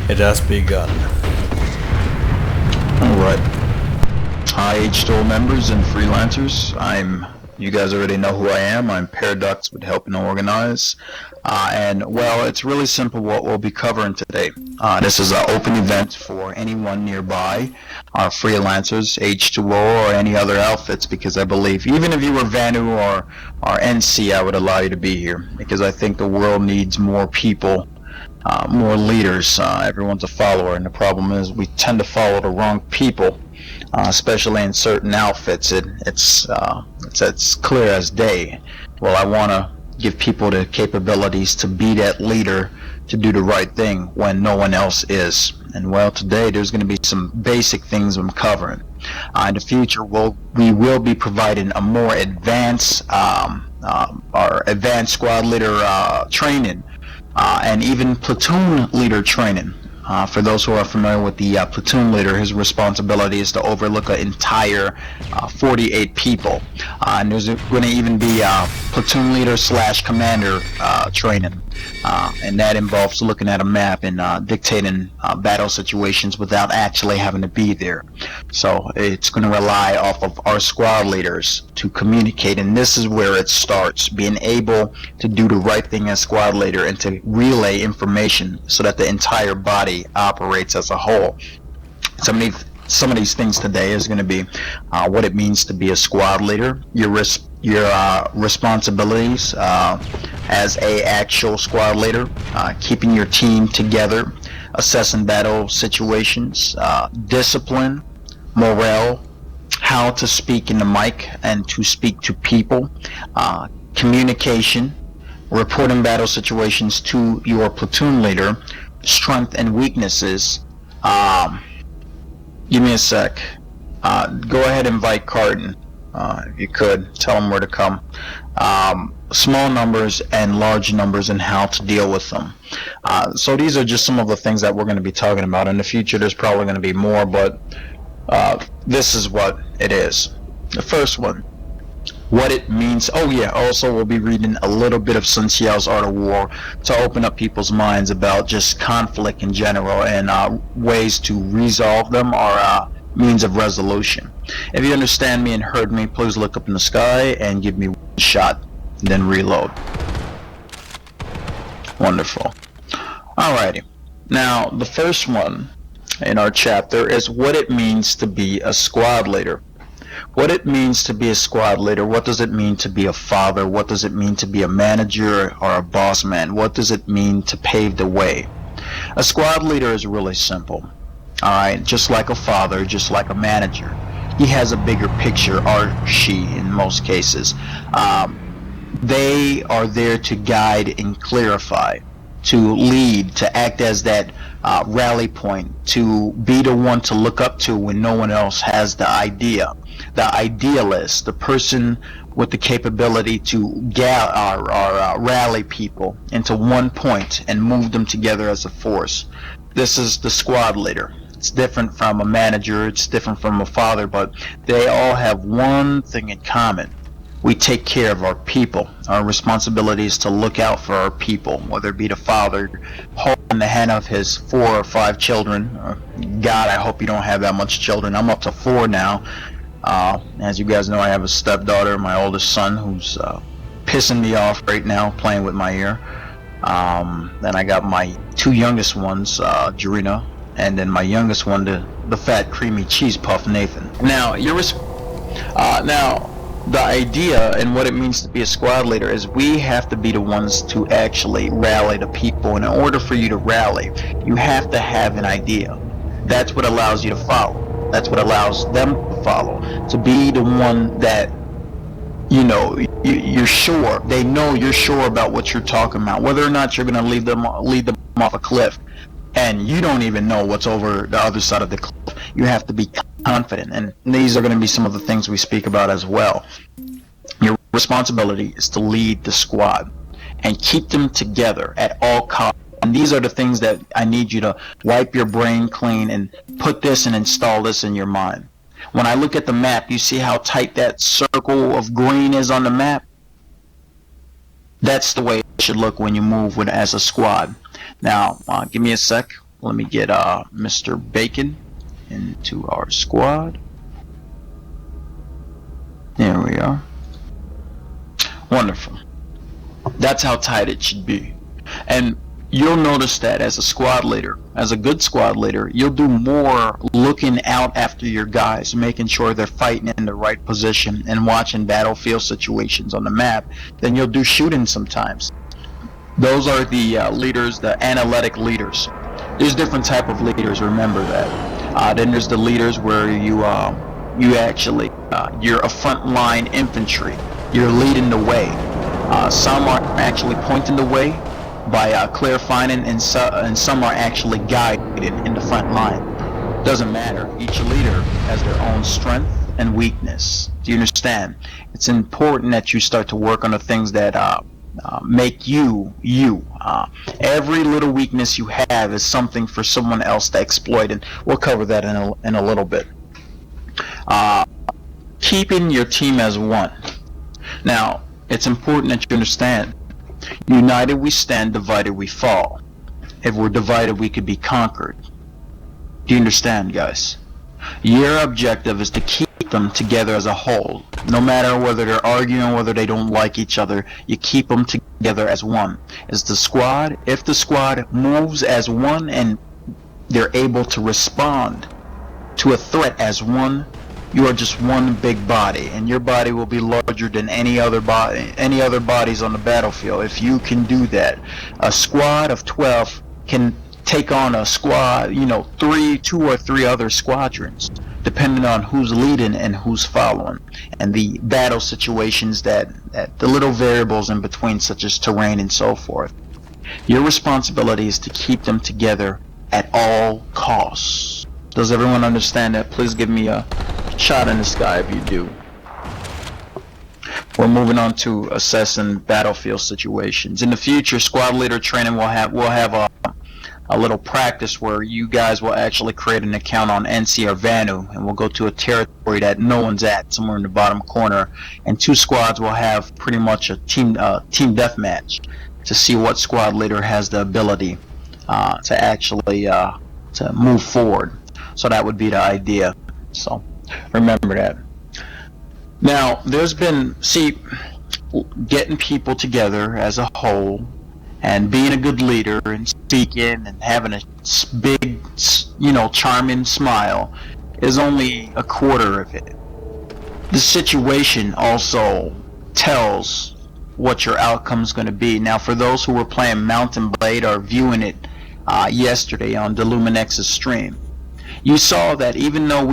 It has begun. Alright. Hi H2O members and freelancers. You guys already know who I am. I'm Paradox with Helping Organize. And well, it's really simple what we'll be covering today. This is an open event for anyone nearby, freelancers, H2O, or any other outfits, because I believe even if you were Vanu or NC, I would allow you to be here, because I think the world needs more people, more leaders. Everyone's a follower, and the problem is we tend to follow the wrong people, especially in certain outfits. It's clear as day. Well, I want to give people the capabilities to be that leader, to do the right thing when no one else is. And well, today there's going to be some basic things I'm covering. In the future, we will be providing a more advanced, our advanced squad leader training, and even platoon leader training. For those who are familiar with the platoon leader, his responsibility is to overlook an entire 48 people. And there's going to even be platoon leader / commander training. And that involves looking at a map and dictating battle situations without actually having to be there. So it's going to rely off of our squad leaders to communicate, and this is where it starts, being able to do the right thing as squad leader and to relay information so that the entire body operates as a whole. Some of these things today is going to be what it means to be a squad leader, your responsibilities as a actual squad leader, keeping your team together, assessing battle situations, discipline, morale, how to speak in the mic and to speak to people, communication, reporting battle situations to your platoon leader, strength and weaknesses. Give me a sec. Go ahead and invite Carton, if you could. Tell him where to come. Small numbers and large numbers and how to deal with them. So these are just some of the things that we're going to be talking about. In the future, there's probably going to be more, but this is what it is. The first one, what it means. Oh yeah, also we'll be reading a little bit of Sun Xiao's Art of War to open up people's minds about just conflict in general and ways to resolve them, or means of resolution. If you understand me and heard me, please look up in the sky and give me one shot, then reload. Wonderful. Alrighty. Now, the first one in our chapter is what it means to be a squad leader. What it means to be a squad leader. What does it mean to be a father? What does it mean to be a manager or a boss man? What does it mean to pave the way? A squad leader is really simple. Alright, just like a father, just like a manager. He has a bigger picture, or she in most cases. They are there to guide and clarify, to lead, to act as that rally point, to be the one to look up to when no one else has the idea. The idealist, the person with the capability to rally people into one point and move them together as a force. This is the squad leader. It's different from a manager, it's different from a father, but they all have one thing in common. We take care of our people. Our responsibility is to look out for our people, whether it be the father holding the hand of his 4 or 5 children. God, I hope you don't have that much children. I'm up to 4 now. As you guys know, I have a stepdaughter, my oldest son, who's pissing me off right now, playing with my ear. Then I got my 2 youngest ones, Jarina, and then my youngest one, the fat, creamy cheese puff, Nathan. Now, the idea and what it means to be a squad leader is we have to be the ones to actually rally the people. And in order for you to rally, you have to have an idea. That's what allows you to follow. That's what allows them to follow. To be the one that, you're sure. They know you're sure about what you're talking about. Whether or not you're going to lead them off a cliff, and you don't even know what's over the other side of the cliff. You have to be confident, and these are going to be some of the things we speak about as well. Your responsibility is to lead the squad and keep them together at all costs. And these are the things that I need you to wipe your brain clean and put this and install this in your mind. When I look at the map, you see how tight that circle of green is on the map? That's the way it should look when you move as a squad. Now, give me a sec. Let me get Mr. Bacon into our squad. There we are. Wonderful. That's how tight it should be. And you'll notice that as a squad leader, as a good squad leader, you'll do more looking out after your guys, making sure they're fighting in the right position and watching battlefield situations on the map than you'll do shooting sometimes. Those are the leaders, the analytic leaders. There's different type of leaders, remember that. Then there's the leaders where you actually, you're a frontline infantry. You're leading the way. Some are actually pointing the way by clarifying, and some are actually guiding in the front line. Doesn't matter. Each leader has their own strength and weakness. Do you understand? It's important that you start to work on the things that make you. Every little weakness you have is something for someone else to exploit, and we'll cover that in a little bit. Keeping your team as one. Now, it's important that you understand, united we stand, divided we fall. If we're divided, we could be conquered. Do you understand, guys? Your objective is to keep them together as a whole. No matter whether they're arguing, whether they don't like each other, you keep them together as one. As the squad, if the squad moves as one and they're able to respond to a threat as one, you are just one big body, and your body will be larger than any other bodies on the battlefield. If you can do that, a squad of 12 can take on a squad, 2 or 3 other squadrons, depending on who's leading and who's following, and the battle situations that the little variables in between, such as terrain and so forth. Your responsibility is to keep them together at all costs. Does everyone understand that? Please give me a shot in the sky if you do. We're moving on to assessing battlefield situations. In the future, squad leader training will have a little practice where you guys will actually create an account on NC or Vanu, and we'll go to a territory that no one's at, somewhere in the bottom corner, and 2 squads will have pretty much a team deathmatch to see what squad leader has the ability to actually to move forward. So that would be the idea. So remember that. Now, there's been, getting people together as a whole and being a good leader and speaking and having a big, charming smile is only a quarter of it. The situation also tells what your outcome is going to be. Now, for those who were playing Mountain Blade or viewing it yesterday on Deluminex's stream, you saw that even though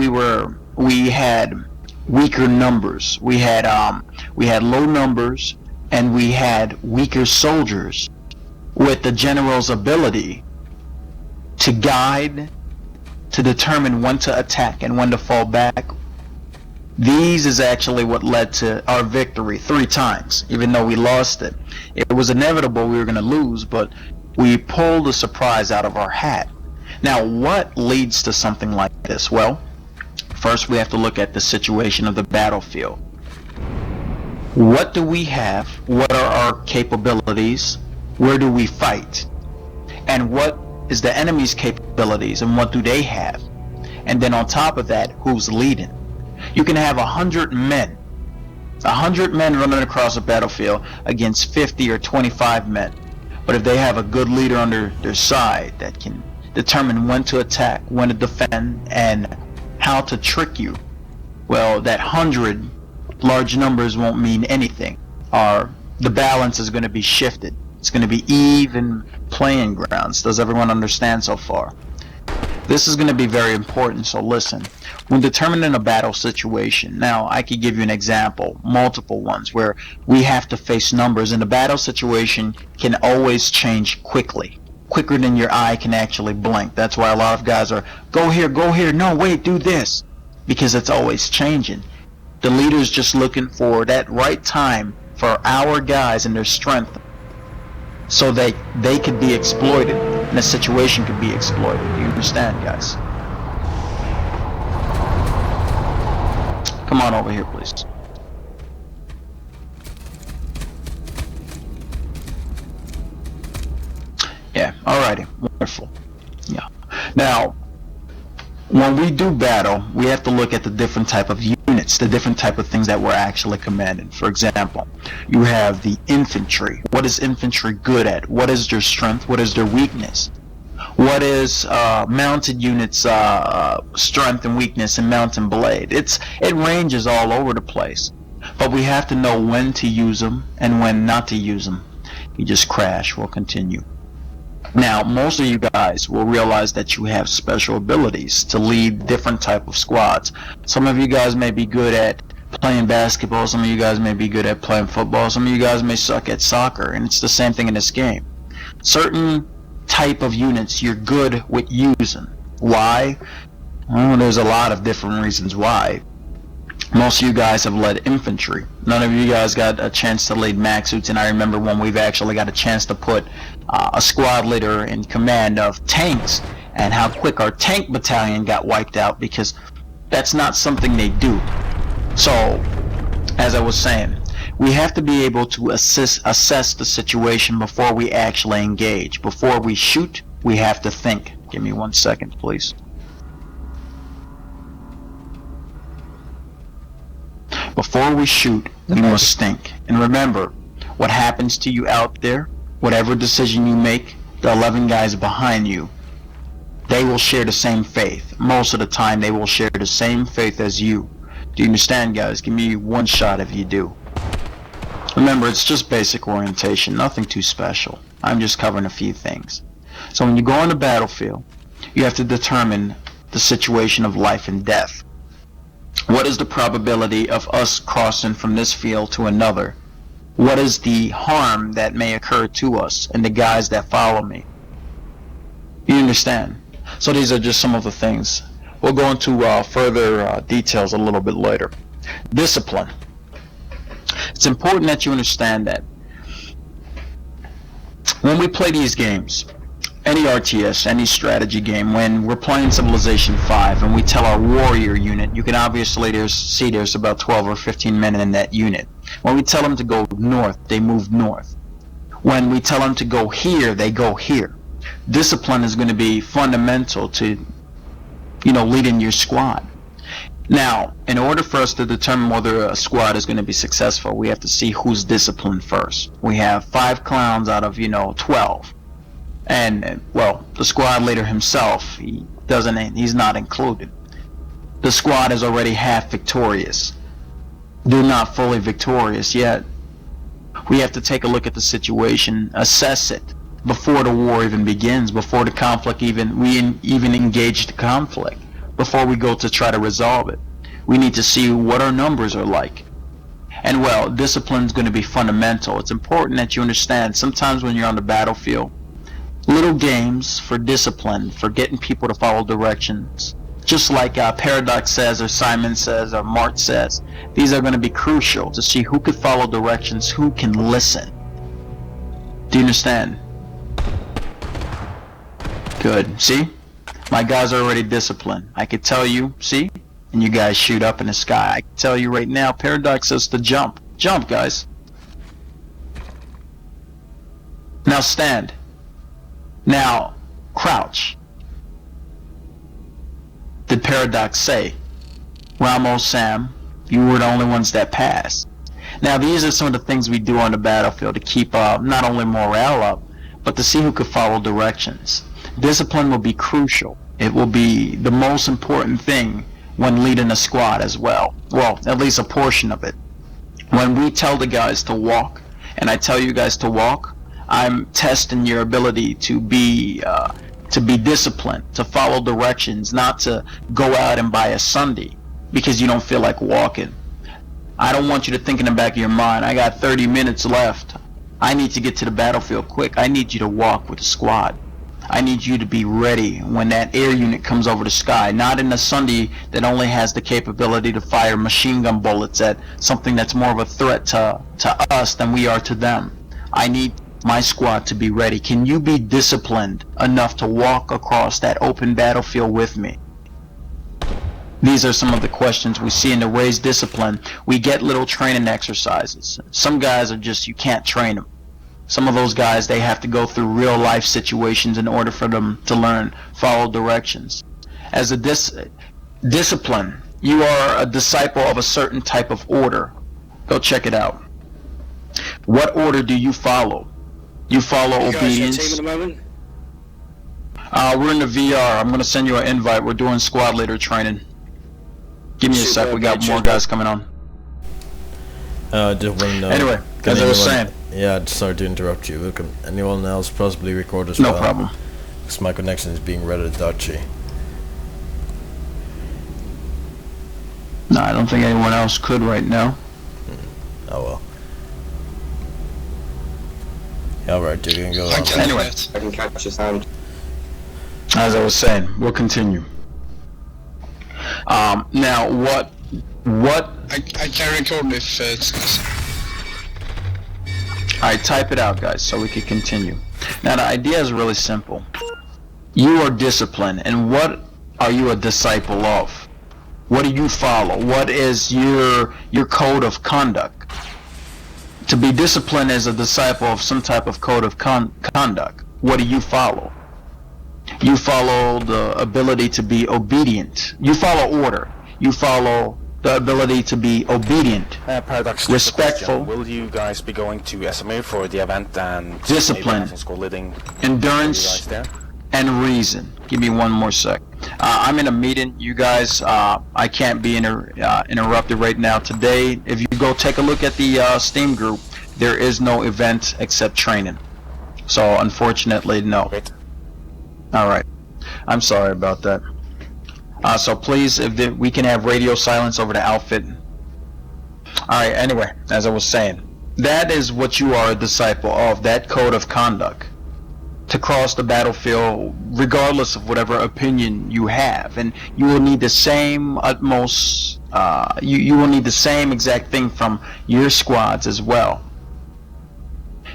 we had weaker numbers, we had low numbers, and we had weaker soldiers, with the general's ability to guide, to determine when to attack and when to fall back. These is actually what led to our victory 3 times, even though we lost it. It was inevitable we were going to lose, but we pulled a surprise out of our hat. Now, what leads to something like this? Well, first we have to look at the situation of the battlefield. What do we have? What are our capabilities? Where do we fight? And what is the enemy's capabilities, and what do they have? And then on top of that, who's leading? You can have 100 men running across a battlefield against 50 or 25 men. But if they have a good leader under their side that can determine when to attack, when to defend, and how to trick you, well, that 100 large numbers won't mean anything. The balance is going to be shifted. It's going to be even playing grounds. Does everyone understand so far? This is going to be very important, so listen. When determining a battle situation, now I could give you an example, multiple ones, where we have to face numbers, and the battle situation can always change quickly. Quicker than your eye can actually blink. That's why a lot of guys are, go here, no, wait, do this. Because it's always changing. The leader's just looking for that right time for our guys and their strength, so they could be exploited, and the situation could be exploited. Do you understand, guys? Come on over here, please. Yeah, alrighty, wonderful. Yeah. Now, when we do battle, we have to look at the different type of units, the different type of things that we're actually commanding. For example, you have the infantry. What is infantry good at? What is their strength? What is their weakness? What is mounted units' strength and weakness in mountain blade? It ranges all over the place, but we have to know when to use them and when not to use them. You just crash. We'll continue. Now, most of you guys will realize that you have special abilities to lead different type of squads. Some of you guys may be good at playing basketball, some of you guys may be good at playing football, some of you guys may suck at soccer, and it's the same thing in this game. Certain type of units you're good with using. Why? Well, there's a lot of different reasons why. Most of you guys have led infantry. None of you guys got a chance to lead max suits, and I remember when we've actually got a chance to put a squad leader in command of tanks, and how quick our tank battalion got wiped out, because that's not something they do. So, as I was saying, we have to be able to assess the situation before we actually engage. Before we shoot, we have to think. Give me 1 second, please. Before we shoot, we must think. And remember, what happens to you out there, whatever decision you make, the 11 guys behind you, they will share the same faith. Most of the time, they will share the same faith as you. Do you understand, guys? Give me one shot if you do. Remember, it's just basic orientation, nothing too special. I'm just covering a few things. So when you go on the battlefield, you have to determine the situation of life and death. What is the probability of us crossing from this field to another? What is the harm that may occur to us and the guys that follow me? You understand? So these are just some of the things. We'll go into further details a little bit later. Discipline. It's important that you understand that when we play these games, any RTS, any strategy game, when we're playing Civilization 5 and we tell our warrior unit, you can obviously see there's about 12 or 15 men in that unit. When we tell them to go north, they move north. When we tell them to go here, they go here. Discipline is going to be fundamental to, leading your squad. Now, in order for us to determine whether a squad is going to be successful, we have to see who's disciplined first. We have 5 clowns out of, 12. And, well, the squad leader himself, he's not included. The squad is already half victorious. They're not fully victorious yet. We have to take a look at the situation, assess it before the war even begins, before the conflict we even engage the conflict, before we go to try to resolve it. We need to see what our numbers are like. And, well, discipline is going to be fundamental. It's important that you understand sometimes when you're on the battlefield, little games for discipline, for getting people to follow directions, just like Paradox says, or Simon says, or Mart says, these are going to be crucial to see who can follow directions, who can listen. Do you understand? Good. See? My guys are already disciplined. I could tell you, see? And you guys shoot up in the sky. I can tell you right now, Paradox says to jump. Jump, guys. Now stand. Now, crouch. Did Paradox say, Ramos, Sam, you were the only ones that passed? Now, these are some of the things we do on the battlefield to keep not only morale up, but to see who could follow directions. Discipline will be crucial. It will be the most important thing when leading a squad as well. Well, at least a portion of it. When we tell the guys to walk, and I tell you guys to walk, I'm testing your ability to be disciplined, to follow directions, not to go out and buy a sundae because you don't feel like walking. I don't want you to think in the back of your mind, I got 30 minutes left. I need to get to the battlefield quick. I need you to walk with the squad. I need you to be ready when that air unit comes over the sky, not in a sundae that only has the capability to fire machine gun bullets at something that's more of a threat to us than we are to them. I need my squad to be ready. Can you be disciplined enough to walk across that open battlefield with me? These are some of the questions we see in the raise discipline. We get little training exercises. Some guys are just, you can't train them. Some of those guys, they have to go through real life situations in order for them to learn, follow directions. As a discipline, you are a disciple of a certain type of order. Go check it out. What order do you follow? You follow obedience. Guys, team at the moment? We're in the VR. I'm going to send you an invite. We're doing squad leader training. Give me a sec. We got more guys coming on. Just want to know. Anyway, as I was saying. Yeah, sorry to interrupt you. Can anyone else possibly record as well? No problem. Because my connection is being rather dodgy. No, I don't think anyone else could right now. Oh well. Yeah, alright, you can go on. Anyway, I can catch your sound. as I was saying, we'll continue. Now, what? I can record if it's... Alright, type it out, guys, so we can continue. Now, the idea is really simple. You are disciplined, and what are you a disciple of? What do you follow? What is your code of conduct? To be disciplined as a disciple of some type of code of conduct, what do you follow? You follow the ability to be obedient. You follow order. You follow the ability to be obedient, Paradox, respectful. Will you guys be going to SMA for the event and Discipline, school leading endurance, there? and reason. Give me one more sec. I'm in a meeting, you guys. I can't be interrupted right now. Today, if you go take a look at the Steam group, there is no event except training. So, unfortunately, no. Great. All right. I'm sorry about that. So please, if we can have radio silence over the outfit. All right. Anyway, as I was saying, that is what you are a disciple of. That code of conduct. To cross the battlefield, regardless of whatever opinion you have, and you will need the same utmost. You will need the same exact thing from your squads as well.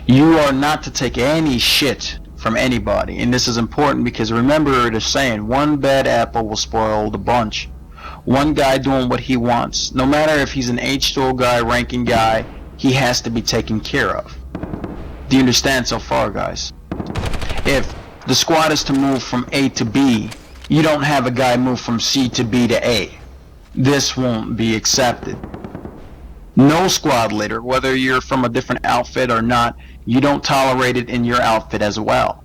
You are not to take any shit from anybody, and this is important because remember the saying, one bad apple will spoil the bunch. One guy doing what he wants, no matter if he's an H2O guy, ranking guy, he has to be taken care of. Do you understand so far, guys? If the squad is to move from A to B, you don't have a guy move from C to B to A. This won't be accepted. No squad leader, whether you're from a different outfit or not, you don't tolerate it in your outfit as well.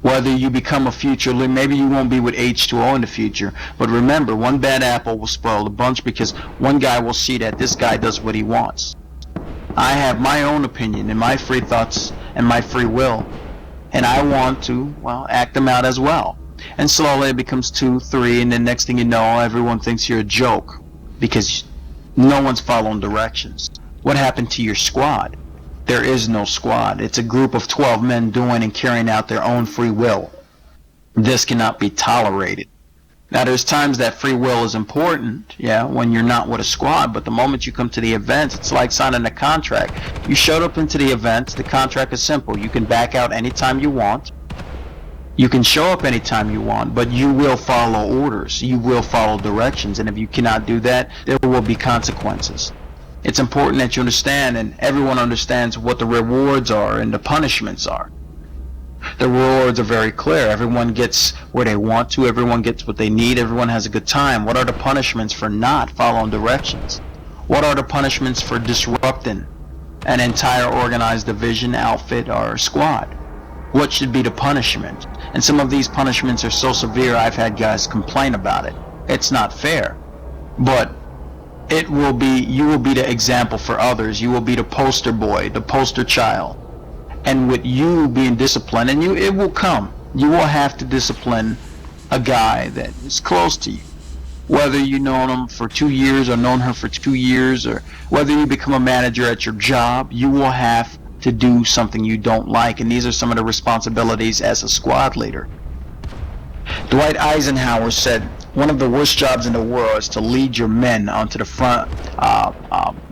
Whether you become a future leader, maybe you won't be with H2O in the future, but remember, one bad apple will spoil the bunch because one guy will see that this guy does what he wants. I have my own opinion and my free thoughts and my free will, and I want to, well, act them out as well. And slowly it becomes 2, 3, and then next thing you know, everyone thinks you're a joke because no one's following directions. What happened to your squad? There is no squad. It's a group of 12 men doing and carrying out their own free will. This cannot be tolerated. Now, there's times that free will is important, yeah, when you're not with a squad, but the moment you come to the event, it's like signing a contract. You showed up into the event, the contract is simple. You can back out anytime you want. You can show up anytime you want, but you will follow orders. You will follow directions, and if you cannot do that, there will be consequences. It's important that you understand, and everyone understands what the rewards are and the punishments are. The rewards are very clear. Everyone gets where they want to. Everyone gets what they need. Everyone has a good time. What are the punishments for not following directions? What are the punishments for disrupting an entire organized division, outfit, or squad? What should be the punishment? And some of these punishments are so severe, I've had guys complain about it. It's not fair. But it will be, you will be the example for others. You will be the poster boy, the poster child. And with you being disciplined, and it will come. You will have to discipline a guy that is close to you. Whether you known him for 2 years or known her for 2 years, or whether you become a manager at your job, you will have to do something you don't like. And these are some of the responsibilities as a squad leader. Dwight Eisenhower said, one of the worst jobs in the world is to lead your men onto the front,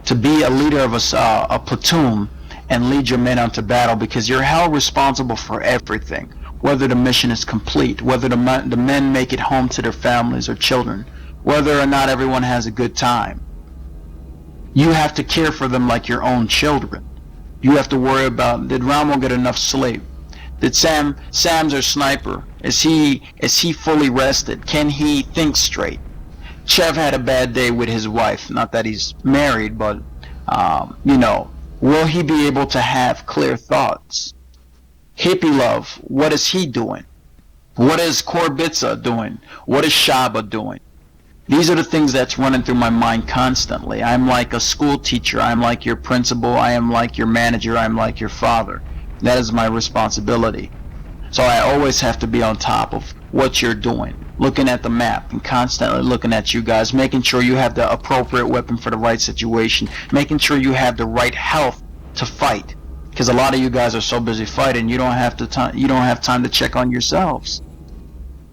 to be a leader of a platoon and lead your men onto battle, because you're held responsible for everything, whether the mission is complete, whether the men make it home to their families or children, whether or not everyone has a good time. You have to care for them like your own children. You have to worry about, did Ramo get enough sleep? Did Sam's our sniper, is he fully rested? Can he think straight? Chev had a bad day with his wife. Not that he's married, but will he be able to have clear thoughts? Hippie Love, what is he doing? What is Korbitsa doing? What is Shaba doing? These are the things that's running through my mind constantly. I'm like a school teacher. I'm like your principal. I am like your manager. I'm like your father. That is my responsibility. So I always have to be on top of what you're doing, looking at the map and constantly looking at you guys, making sure you have the appropriate weapon for the right situation, making sure you have the right health to fight. Because a lot of you guys are so busy fighting, you don't have time to check on yourselves.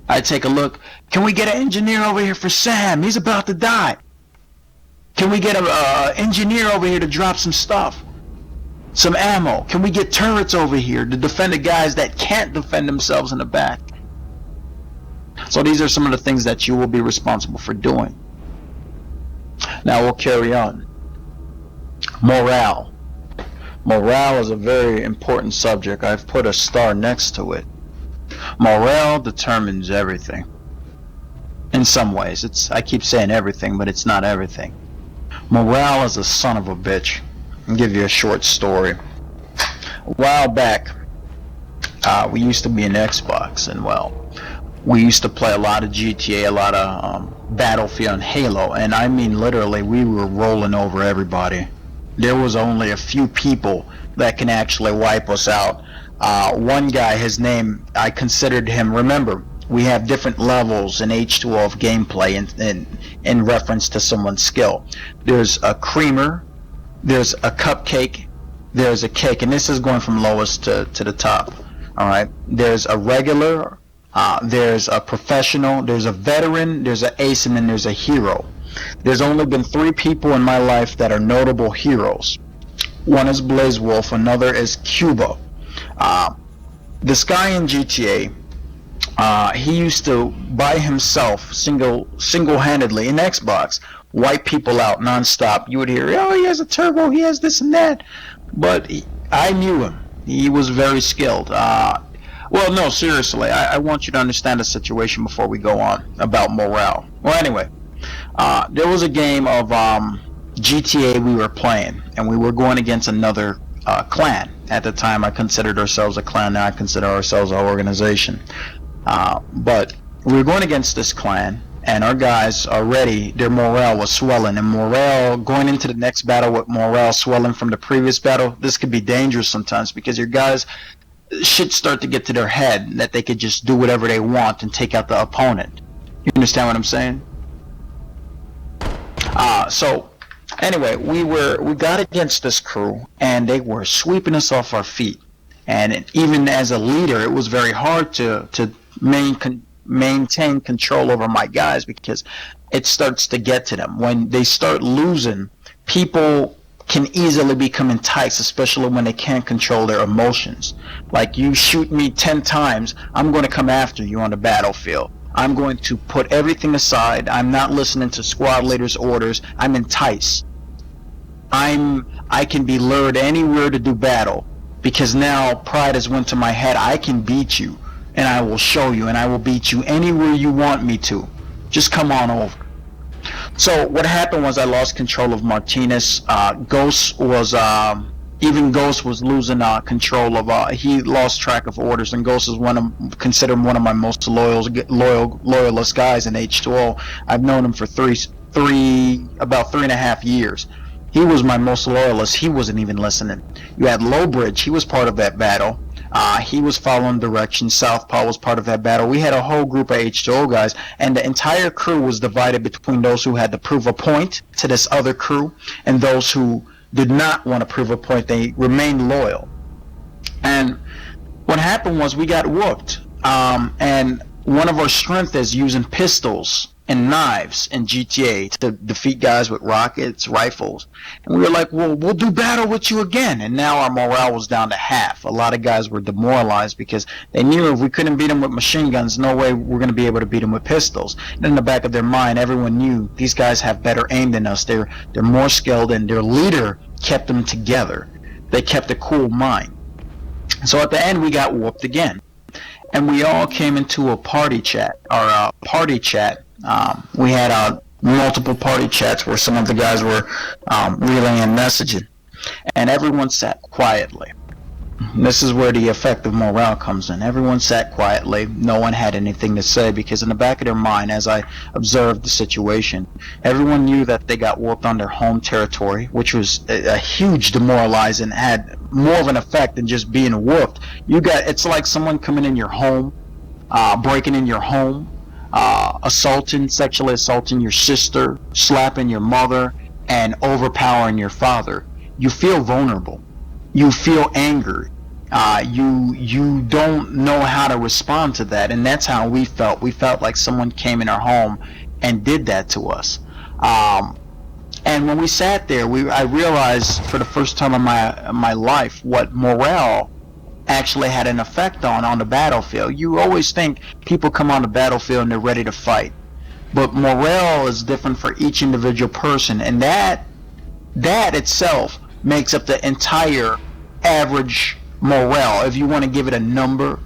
I take a look. Can we get an engineer over here for Sam? He's about to die. Can we get an engineer over here to drop some stuff? Some ammo? Can we get turrets over here to defend the guys that can't defend themselves in the back? So these are some of the things that you will be responsible for doing. Now we'll carry on. Morale. Morale is a very important subject. I've put a star next to it. Morale determines everything. In some ways, I keep saying everything, but it's not everything. Morale is a son of a bitch. I'll give you a short story. A while back, we used to be in Xbox, and we used to play a lot of GTA, a lot of Battlefield and Halo, and I mean literally, we were rolling over everybody. There was only a few people that can actually wipe us out. One guy, his name, I considered him, remember, we have different levels in H2O of gameplay in reference to someone's skill. There's a creamer, there's a cupcake, there's a cake, and this is going from lowest to the top. Alright, there's a regular, there's a professional, there's a veteran, there's an ace, and then there's a hero. There's only been 3 people in my life that are notable heroes. One is Blaze Wolf, another is Cuba. This guy in GTA, he used to, by himself, single-handedly, in Xbox, wipe people out non-stop. You would hear, oh, he has a turbo, he has this and that. But I knew him. He was very skilled. Well, no, seriously, I want you to understand the situation before we go on about morale. Well, anyway, there was a game of GTA we were playing, and we were going against another clan. At the time, I considered ourselves a clan. Now I consider ourselves an organization. But we were going against this clan, and our guys already, their morale was swelling. And morale, going into the next battle with morale swelling from the previous battle, this could be dangerous sometimes because your guys should start to get to their head that they could just do whatever they want and take out the opponent. You understand what I'm saying? So anyway, we got against this crew, and they were sweeping us off our feet. And even as a leader, it was very hard to maintain control over my guys because it starts to get to them. When they start losing, people can easily become enticed, especially when they can't control their emotions. Like, you shoot me 10 times, I'm going to come after you on the battlefield. I'm going to put everything aside. I'm not listening to squad leaders' orders. I'm enticed. I can be lured anywhere to do battle because now pride has went to my head. I can beat you, and I will show you, and I will beat you anywhere you want me to. Just come on over. So what happened was I lost control of Martinez. Ghost was Ghost was losing control of. He lost track of orders, and Ghost is considered one of my most loyalist guys in H2O. I've known him for about 3.5 years. He was my most loyalist. He wasn't even listening. You had Lowbridge. He was part of that battle. He was following directions. Southpaw was part of that battle. We had a whole group of H2O guys, and the entire crew was divided between those who had to prove a point to this other crew and those who did not want to prove a point. They remained loyal. And what happened was we got whooped. And one of our strengths is using pistols and knives in GTA to defeat guys with rockets, rifles. And we were like, well, we'll do battle with you again. And now our morale was down to half. A lot of guys were demoralized because they knew if we couldn't beat them with machine guns, no way we're going to be able to beat them with pistols. And in the back of their mind, everyone knew these guys have better aim than us. They're more skilled, and their leader kept them together. They kept a cool mind. So at the end, we got whooped again. And we all came into a party chat, we had multiple party chats where some of the guys were relaying messaging. And everyone sat quietly. This is where the effect of morale comes in. Everyone sat quietly. No one had anything to say because in the back of their mind, as I observed the situation, everyone knew that they got whooped on their home territory, which was a huge demoralizing, had more of an effect than just being whooped. It's like someone coming in your home, breaking in your home, sexually assaulting your sister, slapping your mother, and overpowering your father. You feel vulnerable. You feel angry. You don't know how to respond to that, and that's how we felt. We felt like someone came in our home and did that to us. And when we sat there, I realized for the first time in my life what morale actually had an effect on the battlefield. You always think people come on the battlefield and they're ready to fight, but morale is different for each individual person, and that itself makes up the entire average morale. If you want to give it a number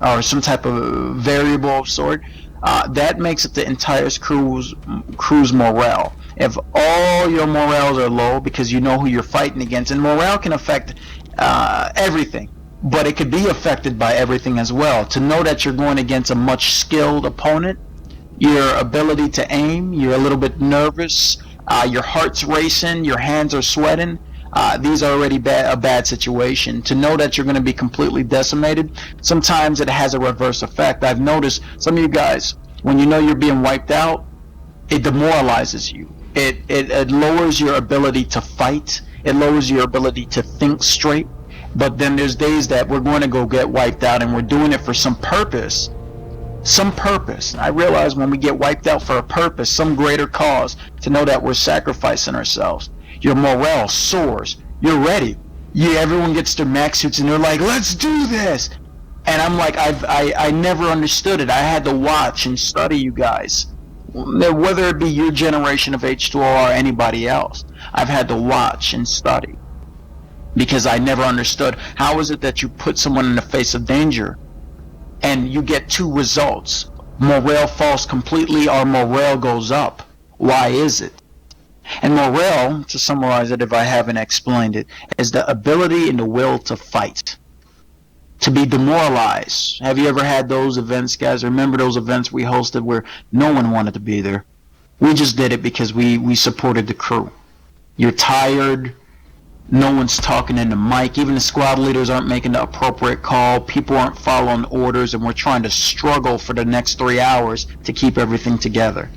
or some type of variable of sort, that makes up the entire crew's morale. If all your morales are low because you know who you're fighting against, and morale can affect everything, but it could be affected by everything as well. To know that you're going against a much skilled opponent, your ability to aim, you're a little bit nervous, your heart's racing, your hands are sweating. These are already a bad situation. To know that you're going to be completely decimated, sometimes it has a reverse effect. I've noticed some of you guys, when you know you're being wiped out, it demoralizes you. It lowers your ability to fight. It lowers your ability to think straight. But then there's days that we're going to go get wiped out, and we're doing it for some purpose. Some purpose. I realize when we get wiped out for a purpose, some greater cause, to know that we're sacrificing ourselves. Your morale soars. You're ready. Everyone gets their max suits and they're like, let's do this. And I'm like, I never understood it. I had to watch and study you guys. Whether it be your generation of H2O or anybody else, I've had to watch and study. Because I never understood, how is it that you put someone in the face of danger and you get two results? Morale falls completely or morale goes up. Why is it? And morale, to summarize it if I haven't explained it, is the ability and the will to fight. To be demoralized. Have you ever had those events, guys? Remember those events we hosted where no one wanted to be there? We just did it because we supported the crew. You're tired. No one's talking in the mic. Even the squad leaders aren't making the appropriate call. People aren't following orders, and we're trying to struggle for the next 3 hours to keep everything together.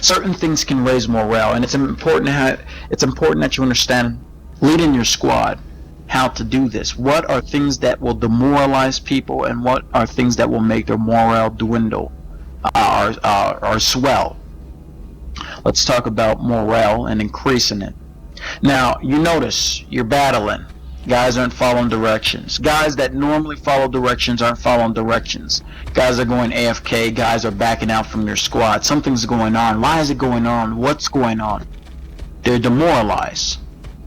Certain things can raise morale, and it's important that you understand, leading your squad, how to do this. What are things that will demoralize people, and what are things that will make their morale dwindle or swell? Let's talk about morale and increasing it. Now, you notice you're battling. Guys aren't following directions. Guys that normally follow directions aren't following directions. Guys are going AFK. Guys are backing out from your squad. Something's going on. Why is it going on? What's going on? They're demoralized.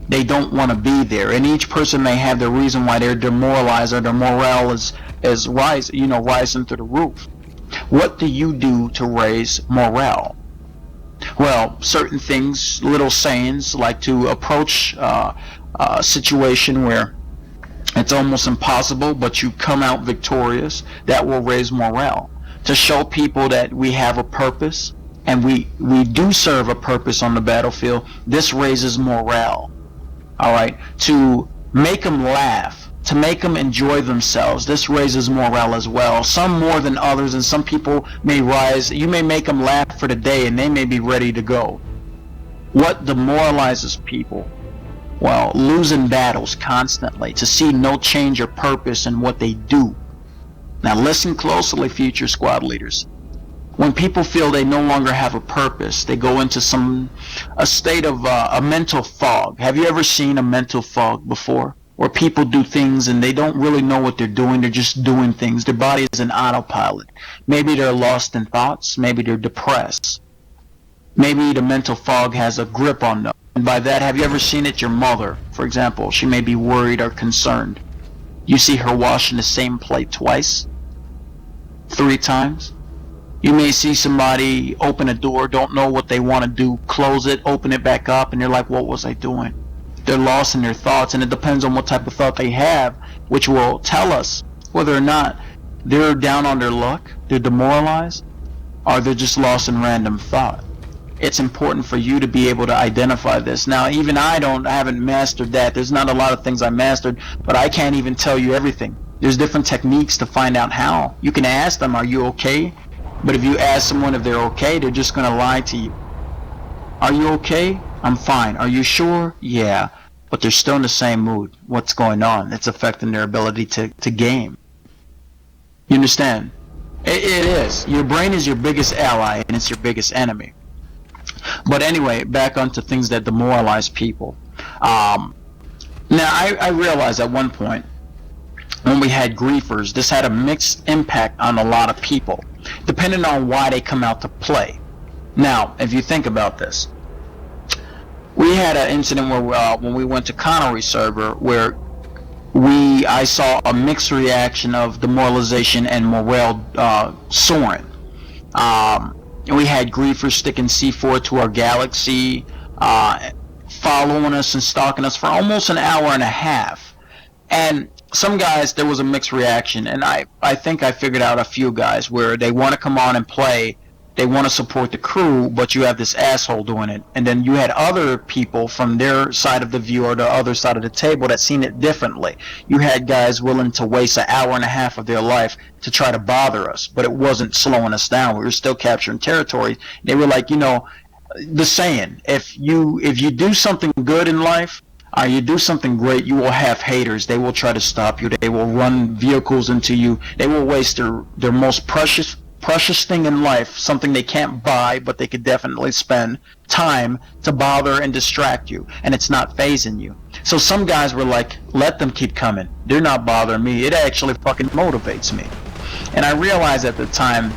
They don't want to be there. And each person may have the reason why they're demoralized or their morale is rising through the roof. What do you do to raise morale? Well, certain things, little sayings, like to approach a situation where it's almost impossible, but you come out victorious. That will raise morale. To show people that we have a purpose, and we do serve a purpose on the battlefield, this raises morale. All right? To make them laugh, to make them enjoy themselves, this raises morale as well. Some more than others, and some people may rise. You may make them laugh for the day, and they may be ready to go. What demoralizes people? Well, losing battles constantly, to see no change or purpose in what they do. Now listen closely, future squad leaders. When people feel they no longer have a purpose, they go into a state of a mental fog. Have you ever seen a mental fog before? Where people do things and they don't really know what they're doing. They're just doing things. Their body is an autopilot. Maybe they're lost in thoughts. Maybe they're depressed. Maybe the mental fog has a grip on them. And by that, have you ever seen it? Your mother, For example, she may be worried or concerned. You see her washing the same plate twice, 3 times. You may see somebody open a door, don't know what they want to do, close it, open it back up, and they're like, what was I doing? They're lost in their thoughts, and it depends on what type of thought they have, which will tell us whether or not they're down on their luck, they're demoralized, or they're just lost in random thought. It's important for you to be able to identify this. Now, even I haven't mastered that. There's not a lot of things I mastered, but I can't even tell you everything. There's different techniques to find out how. You can ask them, are you okay? But if you ask someone if they're okay, they're just going to lie to you. Are you okay? I'm fine. Are you sure? Yeah. But they're still in the same mood. What's going on? It's affecting their ability to game. You understand? It is. Your brain is your biggest ally, and it's your biggest enemy. But anyway, back onto things that demoralize people. Now, I realized at one point, when we had griefers, this had a mixed impact on a lot of people, depending on why they come out to play. Now, if you think about this, we had an incident where when we went to Connery server, where I saw a mixed reaction of demoralization and morale soaring. We had griefers sticking C4 to our galaxy, following us and stalking us for almost an hour and a half. And some guys, there was a mixed reaction, and I think I figured out a few guys where they want to come on and play, they want to support the crew, but you have this asshole doing it. And then you had other people from their side of the view or the other side of the table that seen it differently. You had guys willing to waste an hour and a half of their life to try to bother us, but it wasn't slowing us down. We were still capturing territory. They were like, the saying, if you do something good in life, you do something great, you will have haters. They will try to stop you. They will run vehicles into you. They will waste their most precious thing in life, something they can't buy, but they could definitely spend time to bother and distract you, and it's not phasing you. So some guys were like, let them keep coming. They're not bothering me. It actually fucking motivates me. And I realized at the time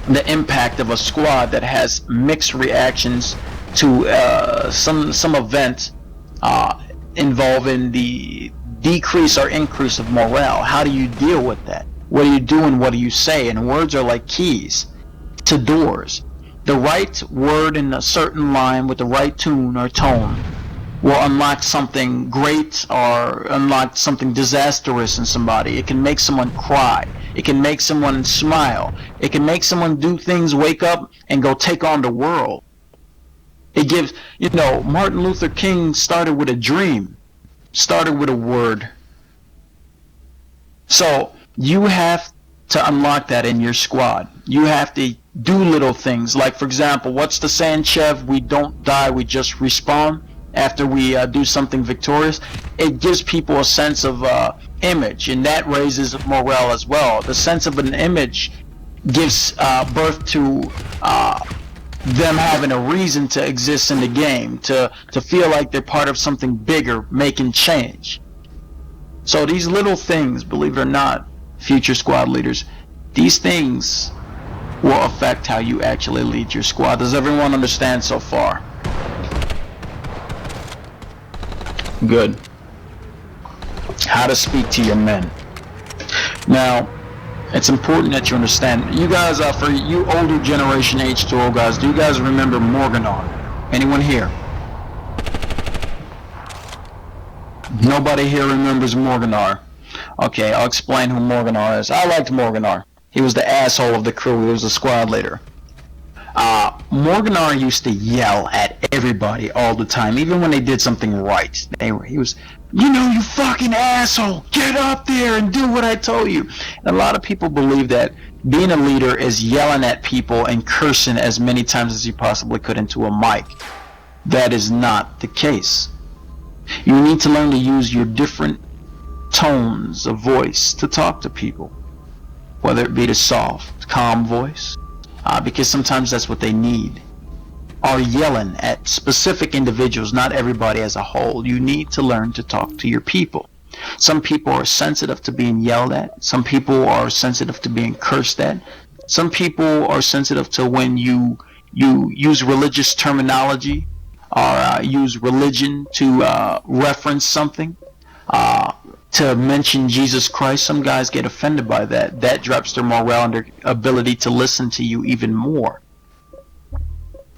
the impact of a squad that has mixed reactions to some event involving the decrease or increase of morale. How do you deal with that? What do you do and what do you say? And words are like keys to doors. The right word in a certain line with the right tune or tone will unlock something great or unlock something disastrous in somebody. It can make someone cry. It can make someone smile. It can make someone do things, wake up and go take on the world. It gives, Martin Luther King started with a dream, started with a word. So you have to unlock that in your squad. You have to do little things. Like, for example, what's the saying, Chev? We don't die, we just respawn after we do something victorious. It gives people a sense of image, and that raises morale as well. The sense of an image gives birth to them having a reason to exist in the game, to feel like they're part of something bigger, making change. So these little things, believe it or not, future squad leaders, these things will affect how you actually lead your squad. Does everyone understand so far? Good. How to speak to your men. Now, it's important that you understand. You guys, for you older generation H2O guys, do you guys remember Morganar? Anyone here? Nobody here remembers Morganar. Okay, I'll explain who Morganar is. I liked Morganar. He was the asshole of the crew. He was the squad leader. Morganar used to yell at everybody all the time, even when they did something right. He was, you fucking asshole, get up there and do what I told you. And a lot of people believe that being a leader is yelling at people and cursing as many times as you possibly could into a mic. That is not the case. You need to learn to use your different tones of voice to talk to people, whether it be the soft, calm voice, because sometimes that's what they need, or yelling at specific individuals, not everybody as a whole. You need to learn to talk to your people. Some people are sensitive to being yelled at. Some people are sensitive to being cursed at. Some people are sensitive to when you use religious terminology or use religion to reference something, to mention Jesus Christ, some guys get offended by that. That drops their morale and their ability to listen to you even more.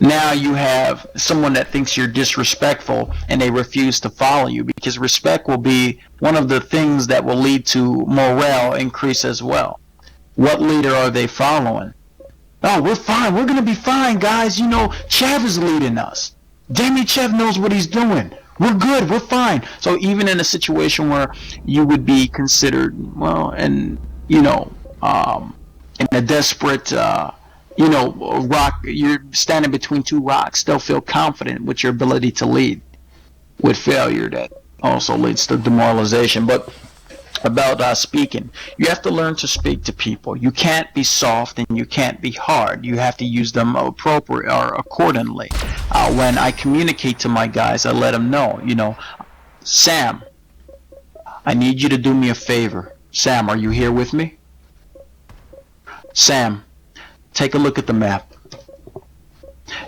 Now you have someone that thinks you're disrespectful and they refuse to follow you, because respect will be one of the things that will lead to morale increase as well. What leader are they following? Oh, we're fine. We're going to be fine, guys. You know, Chev is leading us. Damn, Chev knows what he's doing. We're good. We're fine. So even in a situation where you would be considered, well, and, you know, in a desperate, you know, rock, you're standing between two rocks, still feel confident with your ability to lead. With failure, that also leads to demoralization. But about speaking, you have to learn to speak to people. You can't be soft and you can't be hard. You have to use them appropriate or accordingly. When I communicate to my guys, I let them know, you know, Sam, I need you to do me a favor. Sam, are you here with me? Sam, take a look at the map.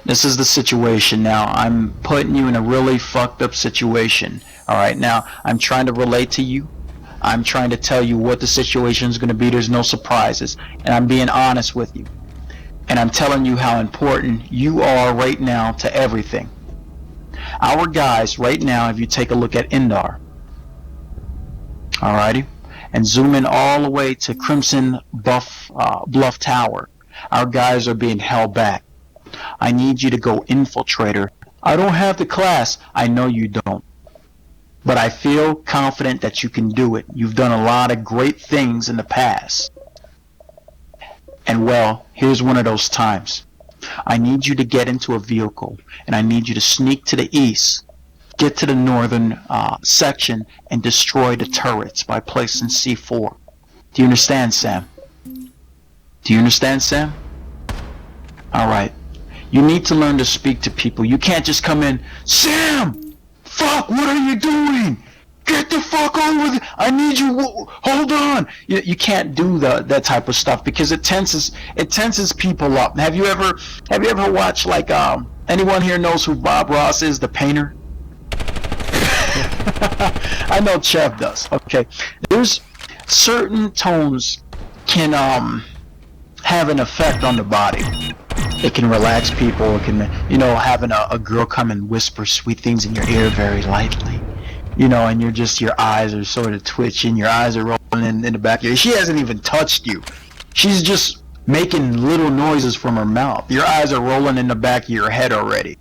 This is the situation now. I'm putting you in a really fucked up situation. All right, now I'm trying to relate to you. I'm trying to tell you what the situation is going to be. There's no surprises. And I'm being honest with you. And I'm telling you how important you are right now to everything. Our guys right now, if you take a look at Indar, alrighty, and zoom in all the way to Crimson Bluff Tower, our guys are being held back. I need you to go infiltrator. I don't have the class. I know you don't. But I feel confident that you can do it. You've done a lot of great things in the past. And well, here's one of those times. I need you to get into a vehicle, and I need you to sneak to the east, get to the northern section, and destroy the turrets by placing C4. Do you understand, Sam? Do you understand, Sam? Alright. You need to learn to speak to people. You can't just come in, Sam! Fuck, what are you doing? Get the fuck on with it. I need you. Hold on. You can't do that type of stuff because it tenses people up. Have you ever watched, like, anyone here knows who Bob Ross is, the painter? I know Chev does. Okay. There's certain tones can have an effect on the body. It can relax people. It can, you know, having a girl come and whisper sweet things in your ear very lightly, you know, and your eyes are sort of twitching, your eyes are rolling in the back of your head. She hasn't even touched you. She's just making little noises from her mouth. Your eyes are rolling in the back of your head already.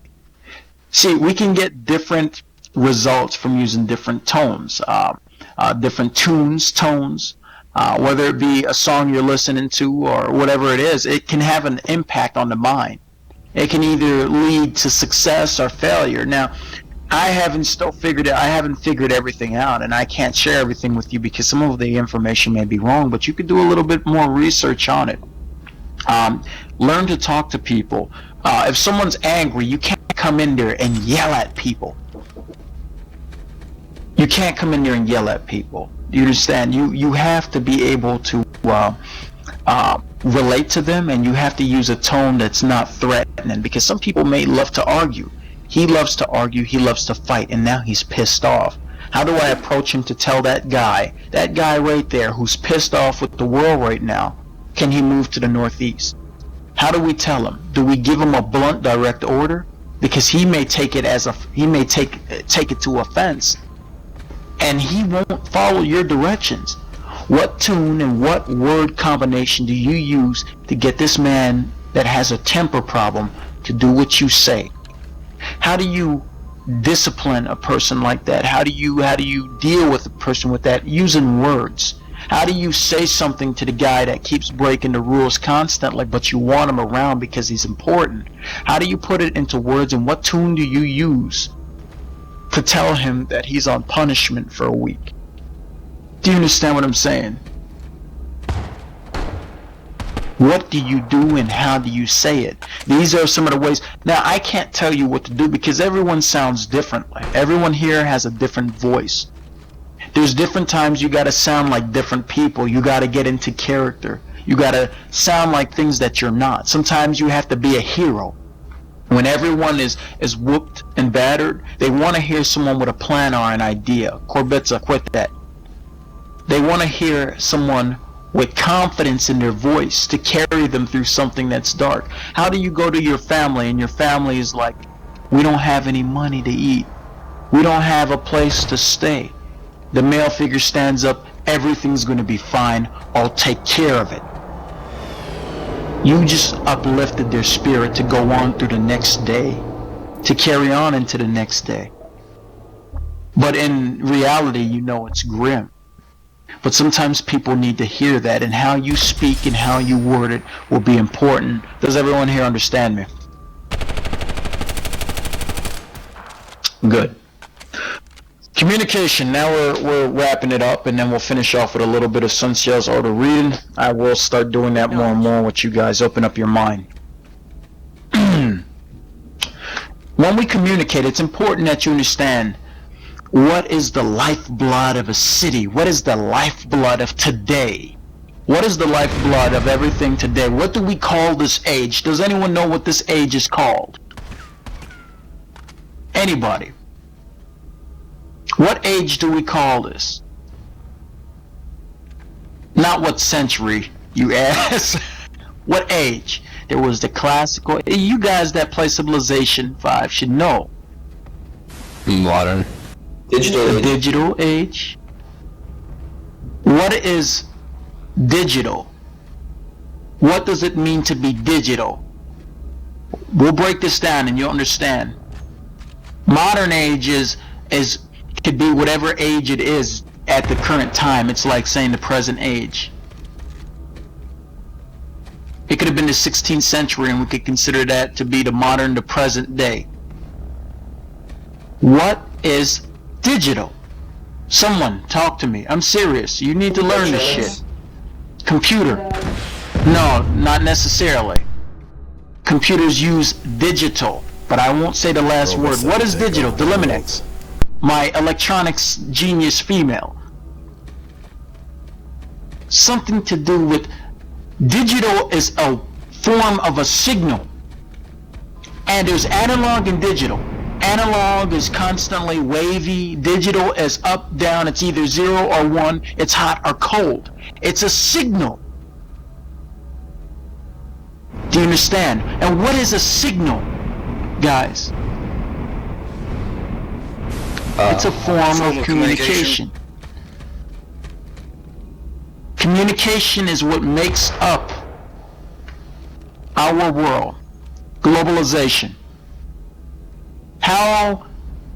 See, we can get different results from using different tones, different tones. Whether it be a song you're listening to or whatever it is, it can have an impact on the mind. It can either lead to success or failure. Now, I haven't figured everything out, and I can't share everything with you because some of the information may be wrong, but you could do a little bit more research on it. Learn to talk to people. If someone's angry, you can't come in there and yell at people. You can't come in there and yell at people. You understand? You have to be able to relate to them, and you have to use a tone that's not threatening, because some people may love to argue. He loves to argue, he loves to fight, and now he's pissed off. How do I approach him to tell that guy right there who's pissed off with the world right now, can he move to the northeast? How do we tell him? Do we give him a blunt, direct order? Because he may take it take it to offense, and he won't follow your directions. What tune and what word combination do you use to get this man that has a temper problem to do what you say? How do you discipline a person like that? How do you deal with a person with that? Using words. How do you say something to the guy that keeps breaking the rules constantly, but you want him around because he's important? How do you put it into words, and what tune do you use to tell him that he's on punishment for a week? Do you understand what I'm saying? What do you do and how do you say it? These are some of the ways. Now, I can't tell you what to do because everyone sounds differently. Everyone here has a different voice. There's different times you got to sound like different people. You got to get into character. You got to sound like things that you're not. Sometimes you have to be a hero. When everyone is whooped and battered, they want to hear someone with a plan or an idea. Corbetta, quit that. They want to hear someone with confidence in their voice to carry them through something that's dark. How do you go to your family and your family is like, we don't have any money to eat. We don't have a place to stay. The male figure stands up, everything's going to be fine. I'll take care of it. You just uplifted their spirit to go on through the next day, to carry on into the next day. But in reality, you know it's grim. But sometimes people need to hear that, and how you speak and how you word it will be important. Does everyone here understand me? Good. Communication. Now we're wrapping it up, and then we'll finish off with a little bit of Sunshell's art of reading. I will start doing that more and more with you guys. Open up your mind. When we communicate, it's important that you understand what is the lifeblood of a city. What is the lifeblood of today? What is the lifeblood of everything today? What do we call this age? Does anyone know what this age is called? Anybody? What age do we call this? Not what century, you ask. What age? There was the classical. You guys that play Civilization 5 should know. Modern. The digital age. What is digital? What does it mean to be digital? We'll break this down and you'll understand. Modern age could be whatever age it is at the current time. It's like saying the present age. It could have been the 16th century and we could consider that to be the modern, the present day. What is digital? Someone talk to me. I'm serious. You need to learn this shit. Computer. No, not necessarily. Computers use digital, but I won't say the last word. What is digital? Deliminex. My electronics genius female. Something to do with digital is a form of a signal. And there's analog and digital. Analog is constantly wavy. Digital is up, down. It's either 0 or 1. It's hot or cold. It's a signal. Do you understand? And what is a signal, guys? It's a form of communication. Communication is what makes up our world. Globalization. How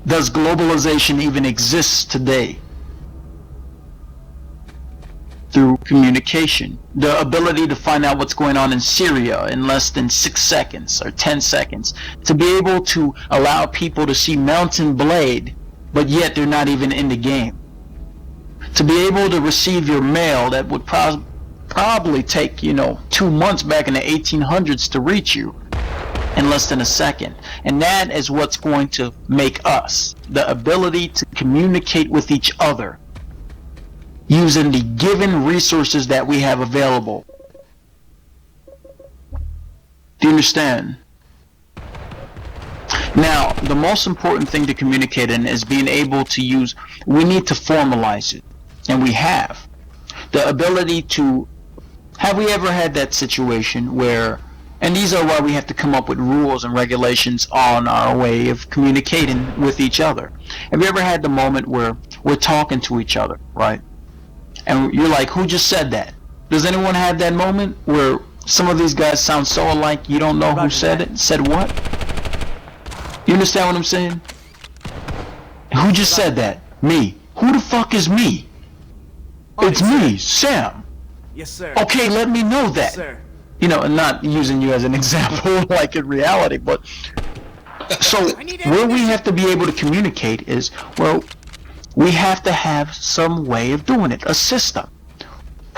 does globalization even exist today? Through communication. The ability to find out what's going on in Syria in less than 6 seconds or 10 seconds. To be able to allow people to see Mountain Blade, but yet they're not even in the game. To be able to receive your mail that would probably take, 2 months back in the 1800s to reach you in less than a second. And that is what's going to make us. The ability to communicate with each other using the given resources that we have available. Do you understand? Now, the most important thing to communicate in is being able to use, we need to formalize it. And we have. The ability to, have we ever had that situation where, and these are why we have to come up with rules and regulations on our way of communicating with each other. Have you ever had the moment where we're talking to each other, right? And you're like, who just said that? Does anyone have that moment where some of these guys sound so alike you don't know who said it? Said what? You understand what I'm saying? Who just said that? Me. Who the fuck is me? It's me, Sam. Yes, sir. Okay, let me know that. Yes, sir. And not using you as an example like in reality, but so where we have to be able to communicate is, well, we have to have some way of doing it, a system.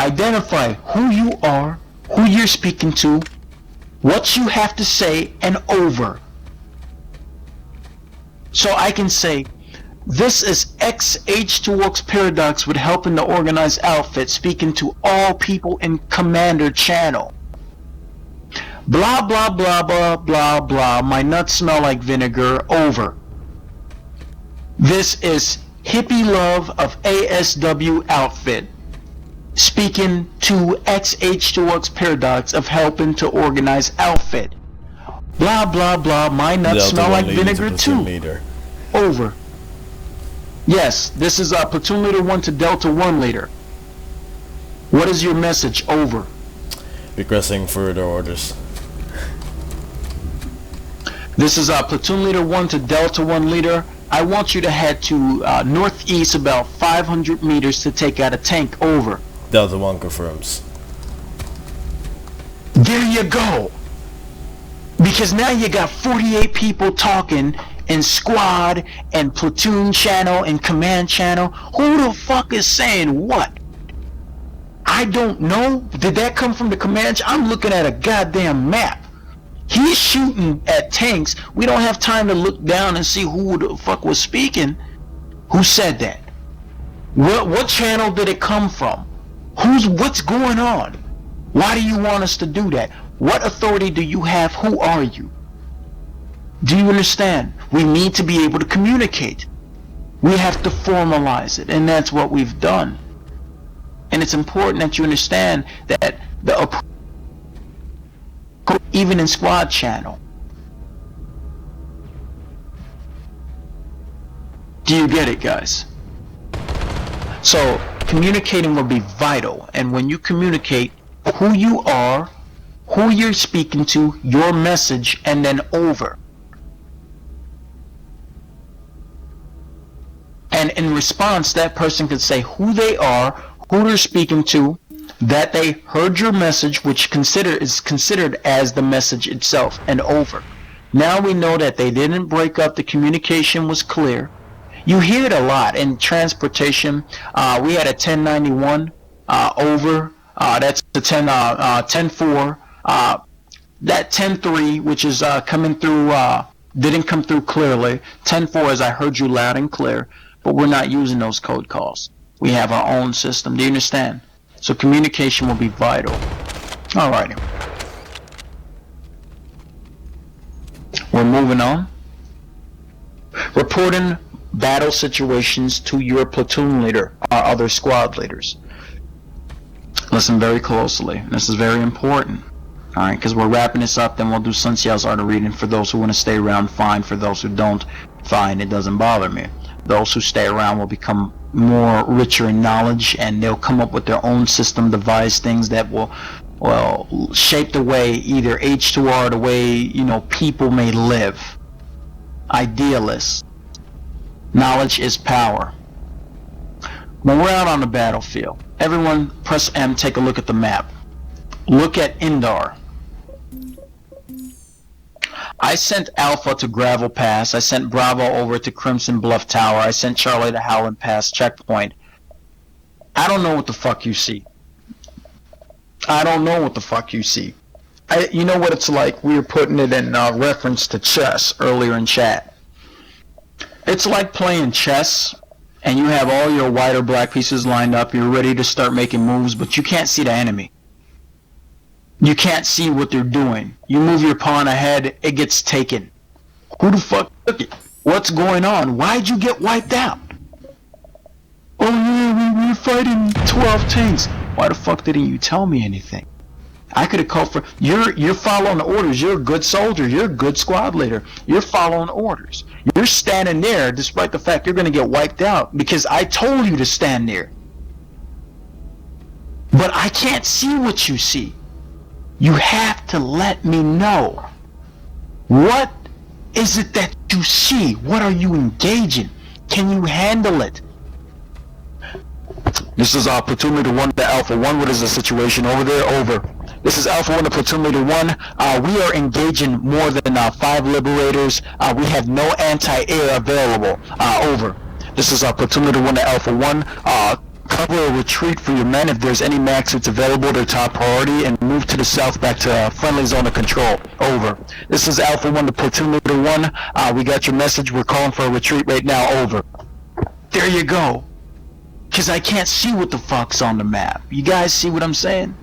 Identify who you are, who you're speaking to, what you have to say, and over. So I can say, this is XH2X Paradox with helping the organized outfit speaking to all people in Commander channel. Blah, blah, blah, blah, blah, blah. My nuts smell like vinegar. Over. This is Hippie Love of ASW Outfit, speaking to XH2X Paradox of Helping to Organize Outfit. Blah, blah, blah. My nuts smell like vinegar too. Leader. Over. Yes, this is Platoon Leader 1 to Delta 1 Leader. What is your message? Over. Requesting further orders. This is Platoon Leader 1 to Delta 1 Leader. I want you to head to northeast about 500 meters to take out a tank. Over. Delta 1 confirms. There you go. Because now you got 48 people talking in squad and platoon channel and command channel. Who the fuck is saying what? I don't know. Did that come from the command? I'm looking at a goddamn map. He's shooting at tanks. We don't have time to look down and see who the fuck was speaking. Who said that? What channel did it come from? What's going on? Why do you want us to do that? What authority do you have? Who are you? Do you understand? We need to be able to communicate. We have to formalize it, and that's what we've done. And it's important that you understand that even in squad channel. Do you get it, guys? So communicating will be vital, and when you communicate who you are, who you're speaking to, your message, and then over. And in response, that person could say who they are, who they're speaking to, that they heard your message, which is considered as the message itself, and over. Now we know that they didn't break up, the communication was clear. You hear it a lot in transportation. We had a 1091 over. That's the 10-4. That 10-3, which is coming through, didn't come through clearly. 10-4 is I heard you loud and clear, but we're not using those code calls. We have our own system. Do you understand? So communication will be vital. Alrighty. We're moving on. Reporting battle situations to your platoon leader or other squad leaders. Listen very closely. This is very important. Alright, because we're wrapping this up, then we'll do Sunseal's Art of Reading. For those who want to stay around, fine. For those who don't, fine. It doesn't bother me. Those who stay around will become more richer in knowledge, and they'll come up with their own system, devise things that will shape the way either H2R, the way people may live. Idealists. Knowledge is power. When we're out on the battlefield, everyone press M, take a look at the map. Look at Indar. I sent Alpha to Gravel Pass. I sent Bravo over to Crimson Bluff Tower. I sent Charlie to Howland Pass checkpoint. I don't know what the fuck you see. I don't know what the fuck you see. You know what it's like? We were putting it in reference to chess earlier in chat. It's like playing chess, and you have all your white or black pieces lined up. You're ready to start making moves, but you can't see the enemy. You can't see what they're doing. You move your pawn ahead, it gets taken. Who the fuck took it? What's going on? Why'd you get wiped out? Oh yeah, we were fighting 12 tanks. Why the fuck didn't you tell me anything? I could have called for... You're following orders. You're a good soldier. You're a good squad leader. You're following orders. You're standing there despite the fact you're going to get wiped out because I told you to stand there. But I can't see what you see. You have to let me know. What is it that you see? What are you engaging? Can you handle it? This is Platoon Leader 1 to Alpha 1. What is the situation over there? Over. This is Alpha 1 to Platoon Leader 1. We are engaging more than 5 liberators. We have no anti-air available. Over. This is Platoon Leader 1 to Alpha 1. Cover a retreat for your men if there's any max suits available, their top priority, and move to the south back to friendly zone of control. Over. This is Alpha 1 to Platoon Leader 1. We got your message. We're calling for a retreat right now. Over. There you go. Because I can't see what the fuck's on the map. You guys see what I'm saying?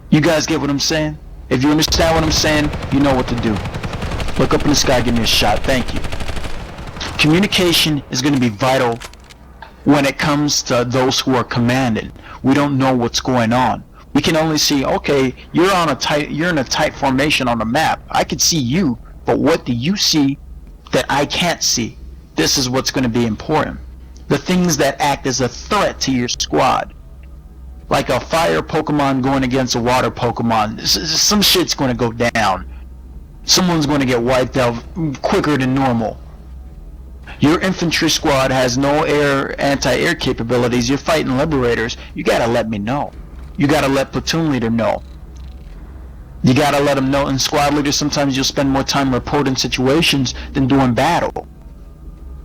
You guys get what I'm saying? If you understand what I'm saying, you know what to do. Look up in the sky, give me a shot. Thank you. Communication is going to be vital when it comes to those who are commanding. We don't know what's going on. We can only see, okay, you're in a tight formation on the map. I can see you, but what do you see that I can't see? This is what's going to be important. The things that act as a threat to your squad. Like a fire Pokemon going against a water Pokemon. Some shit's going to go down. Someone's going to get wiped out quicker than normal. Your infantry squad has no anti-air capabilities. You're fighting liberators. You gotta let me know. You gotta let platoon leader know. You gotta let them know. And squad leader, sometimes you'll spend more time reporting situations than doing battle.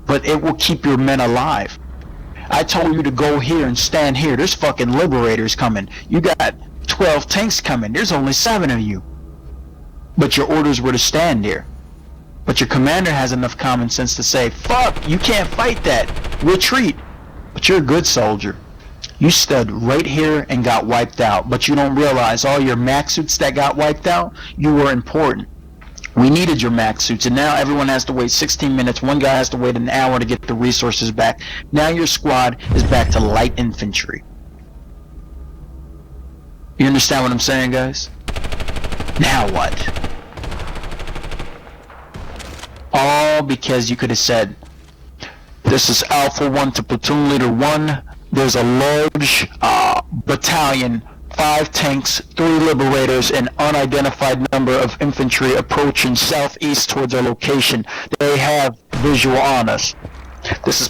But it will keep your men alive. I told you to go here and stand here. There's fucking liberators coming. You got 12 tanks coming. There's only 7 of you. But your orders were to stand there. But your commander has enough common sense to say, fuck, you can't fight that. Retreat. But you're a good soldier. You stood right here and got wiped out. But you don't realize all your max suits that got wiped out, you were important. We needed your max suits, and now everyone has to wait 16 minutes. One guy has to wait an hour to get the resources back. Now your squad is back to light infantry. You understand what I'm saying, guys? Now what? All because you could have said, this is Alpha 1 to Platoon Leader 1. There's a large battalion, 5 tanks, 3 liberators, and unidentified number of infantry approaching southeast towards our location. They have visual on us. This is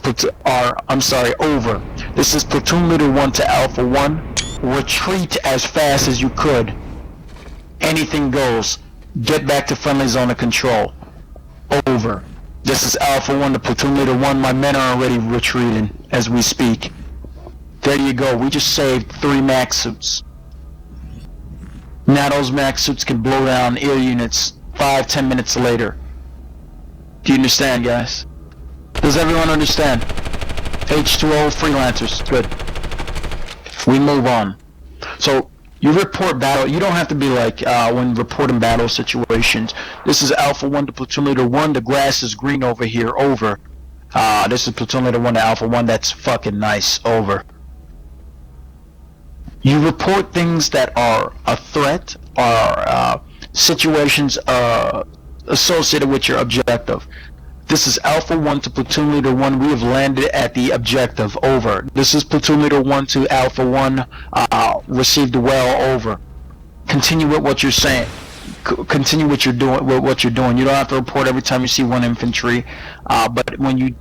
over. This is Platoon Leader 1 to Alpha 1. Retreat as fast as you could. Anything goes. Get back to friendly zone of control. Over. This is Alpha 1 to Platoon Leader 1. My men are already retreating as we speak. There you go. We just saved 3 max suits. Now those max suits can blow down air units 5-10 minutes later. Do you understand, guys? Does everyone understand? H2O freelancers. Good. We move on. So you report battle. You don't have to be like when reporting battle situations. This is Alpha 1 to Platoon Leader 1. The grass is green over here. Over. This is Platoon Leader 1 to Alpha 1. That's fucking nice. Over. You report things that are a threat or situations associated with your objective. This is Alpha 1 to Platoon Leader 1. We have landed at the objective. Over. This is Platoon Leader 1 to Alpha 1. Received well. Over. Continue with what you're saying. Continue what you're doing. You don't have to report every time you see one infantry. But when you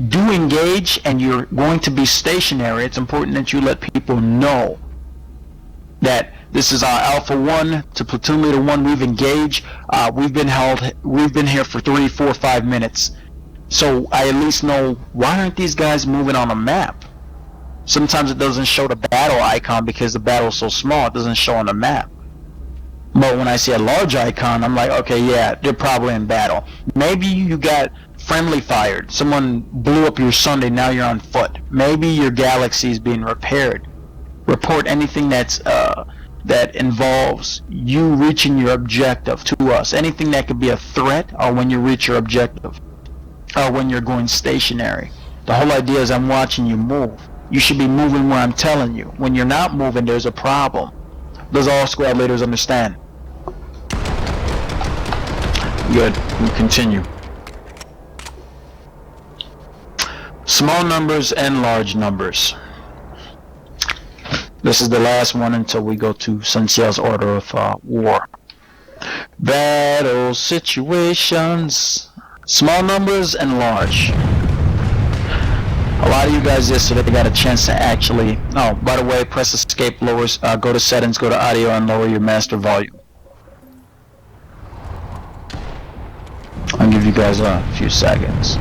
do engage and you're going to be stationary, it's important that you let people know that this is our Alpha 1 to Platoon Leader 1. We've engaged. We've been here for 3, 4, 5 minutes. So I at least know, why aren't these guys moving on a map? Sometimes it doesn't show the battle icon because the battle's so small, it doesn't show on the map. But when I see a large icon, I'm like, okay, yeah, they're probably in battle. Maybe you got friendly fired. Someone blew up your Sunday, now you're on foot. Maybe your galaxy is being repaired. Report anything that's that involves you reaching your objective to us. Anything that could be a threat, or when you reach your objective, or when you're going stationary. The whole idea is I'm watching you move. You should be moving where I'm telling you. When you're not moving, there's a problem. Does all squad leaders understand? Good. We continue. Small numbers and large numbers. This is the last one until we go to Sun Xiao's order of war. Battle situations. Small numbers and large. A lot of you guys yesterday got a chance to actually... Oh, by the way, press escape, lowers, go to settings, go to audio, and lower your master volume. I'll give you guys a few seconds.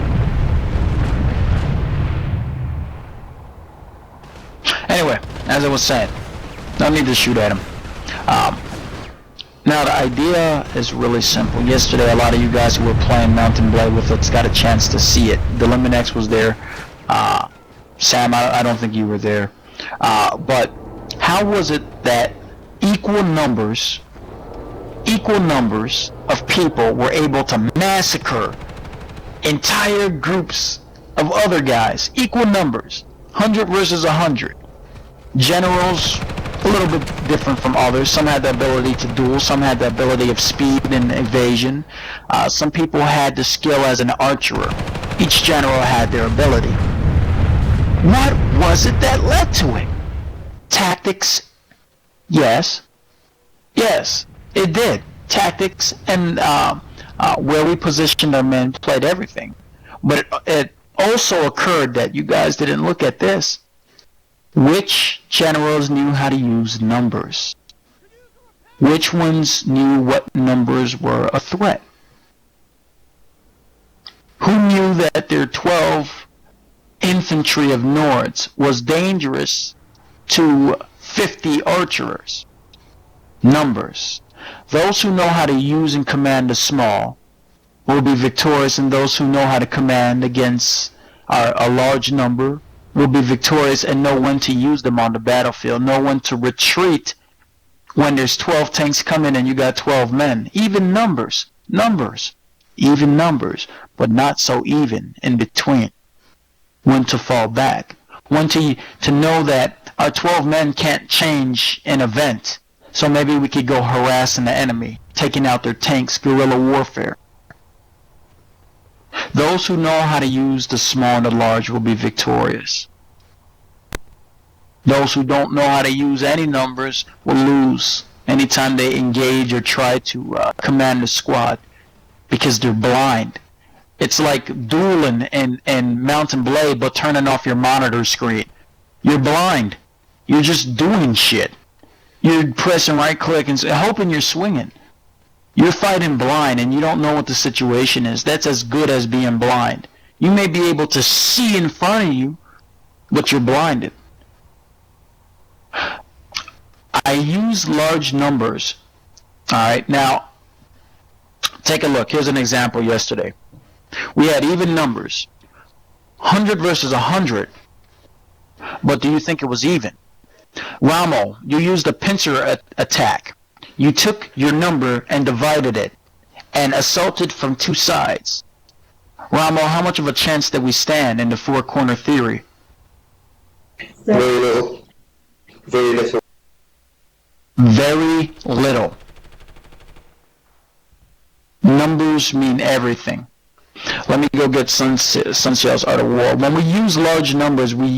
Anyway, as I was saying, no need to shoot at him. Now the idea is really simple. Yesterday, a lot of you guys who were playing Mountain Blade with us got a chance to see it. Deliminex was there. Sam, I don't think you were there. But how was it that equal numbers equal numbers of people were able to massacre entire groups of other guys. Equal numbers. 100 versus 100. Generals, a little bit different from others. Some had the ability to duel. Some had the ability of speed and evasion. Some people had the skill as an archer. Each general had their ability. What was it that led to it? Tactics? Yes. Yes, it did. Tactics and where we positioned our men played everything. But it also occurred that you guys didn't look at this. Which generals knew how to use numbers? Which ones knew what numbers were a threat? Who knew that their 12 infantry of Nords was dangerous to 50 archers? Numbers. Those who know how to use and command the small will be victorious, and those who know how to command against a large number will be victorious and know when to use them on the battlefield, know when to retreat when there's 12 tanks coming and you got 12 men. Even numbers, even numbers, but not so even in between. When to fall back, when to know that our 12 men can't change an event, so maybe we could go harassing the enemy, taking out their tanks, guerrilla warfare. Those who know how to use the small and the large will be victorious. Those who don't know how to use any numbers will lose anytime they engage or try to command the squad because they're blind. It's like dueling and Mountain Blade but turning off your monitor screen. You're blind. You're just doing shit. You're pressing right click and hoping you're swinging. You're fighting blind and you don't know what the situation is. That's as good as being blind. You may be able to see in front of you, but you're blinded. I use large numbers. Alright, now, take a look. Here's an example yesterday. We had even numbers. 100 versus 100. But do you think it was even? Rommel, you used a pincer attack. You took your number and divided it and assaulted from two sides. Rommel, how much of a chance did we stand in the four-corner theory? Very little. Very little. Very little. Numbers mean everything. Let me go get Sunsail's Art of War. When we use large numbers, we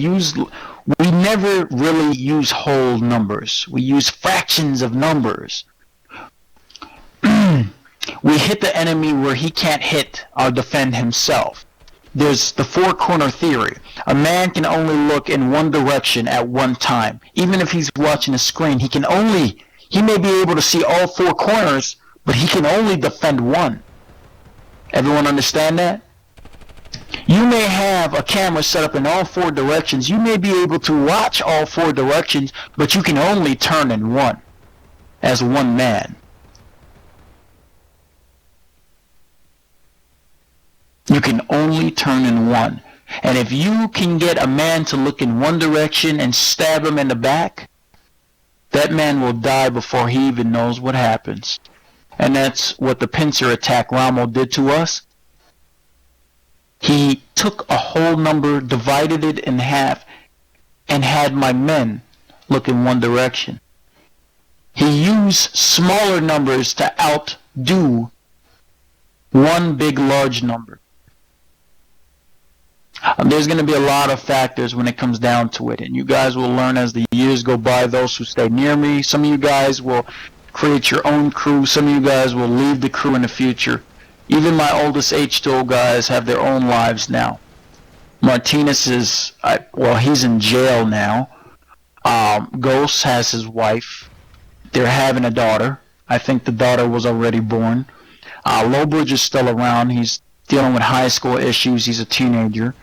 never really use whole numbers. We use fractions of numbers. We hit the enemy where he can't hit or defend himself. There's the four-corner theory. A man can only look in one direction at one time. Even if he's watching a screen, he may be able to see all four corners, but he can only defend one. Everyone understand that? You may have a camera set up in all four directions. You may be able to watch all four directions, but you can only turn in one, as one man. You can only turn in one. And if you can get a man to look in one direction and stab him in the back, that man will die before he even knows what happens. And that's what the pincer attack Rommel did to us. He took a whole number, divided it in half, and had my men look in one direction. He used smaller numbers to outdo one big large number. There's going to be a lot of factors when it comes down to it, and you guys will learn as the years go by. Those who stay near me, some of you guys will create your own crew. Some of you guys will leave the crew in the future. Even my oldest H2O guys have their own lives now. Martinez he's in jail now. Ghost has his wife. They're having a daughter. I think the daughter was already born. Lowbridge is still around. He's dealing with high school issues. He's a teenager.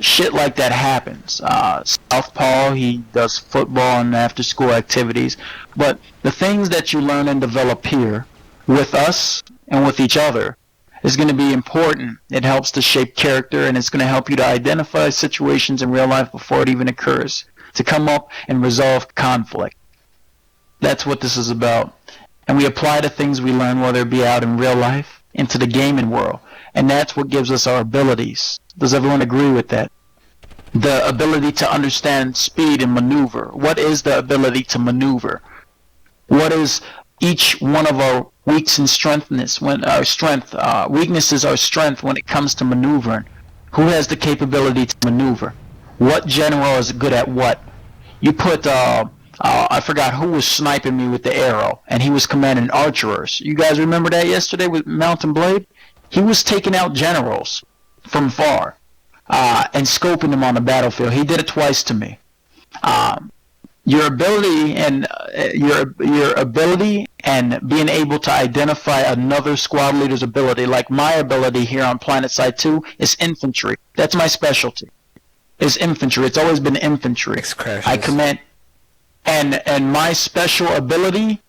Shit like that happens. Southpaw, he does football and after school activities. But the things that you learn and develop here with us and with each other is going to be important. It helps to shape character, and it's going to help you to identify situations in real life before it even occurs, to come up and resolve conflict. That's what this is about. and we apply the things we learn, whether it be out in real life, into the gaming world. And that's what gives us our abilities. Does everyone agree with that? The ability to understand speed and maneuver. What is the ability to maneuver? What is each one of our weaknesses and strengthness when our weaknesses are strength when it comes to maneuvering? Who has the capability to maneuver? What general is good at what? You put I forgot who was sniping me with the arrow, and he was commanding archers. You guys remember that yesterday with Mountain Blade? He was taking out generals from far and scoping them on the battlefield. He did it twice to me. Your ability and your ability and being able to identify another squad leader's ability, like my ability here on Planetside 2, is infantry. That's my specialty. Is infantry. It's always been infantry. I command, and my special ability.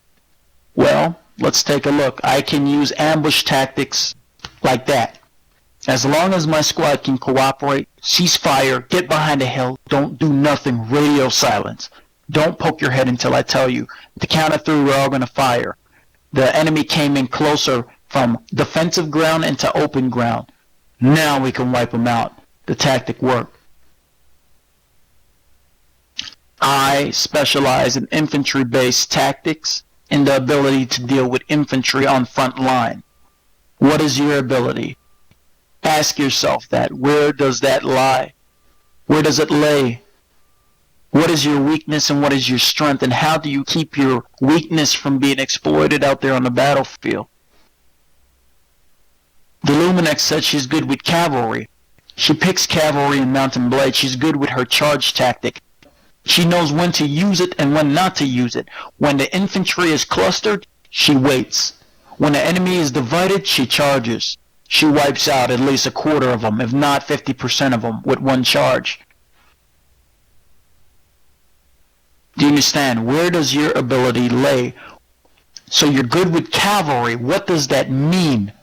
Well, let's take a look. I can use ambush tactics like that. As long as my squad can cooperate, cease fire, get behind a hill, don't do nothing, radio silence. Don't poke your head until I tell you. At the count of 3, we're all going to fire. The enemy came in closer from defensive ground into open ground. Now we can wipe them out. The tactic worked. I specialize in infantry-based tactics and the ability to deal with infantry on front line. What is your ability? Ask yourself that. Where does that lie? Where does it lay? What is your weakness and what is your strength, and how do you keep your weakness from being exploited out there on the battlefield? The Luminex said she's good with cavalry. She picks cavalry in Mountain Blade. She's good with her charge tactic. She knows when to use it and when not to use it. When the infantry is clustered, she waits. When the enemy is divided, she charges. She wipes out at least a quarter of them, if not 50% of them, with one charge. Do you understand? Where does your ability lay? So you're good with cavalry. What does that mean?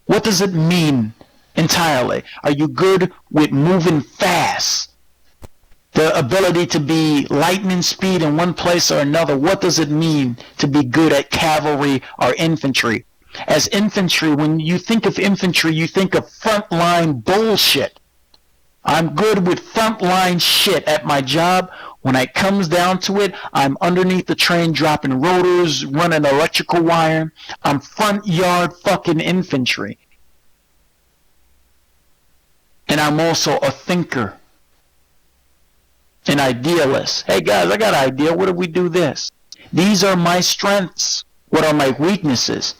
What does it mean entirely? Are you good with moving fast? The ability to be lightning speed in one place or another. What does it mean to be good at cavalry or infantry? As infantry, when you think of infantry, you think of frontline bullshit. I'm good with frontline shit at my job. When it comes down to it, I'm underneath the train dropping rotors, running electrical wire. I'm front yard fucking infantry. And I'm also a thinker. An idealist. Hey guys, I got an idea. What if we do this? These are my strengths. What are my weaknesses?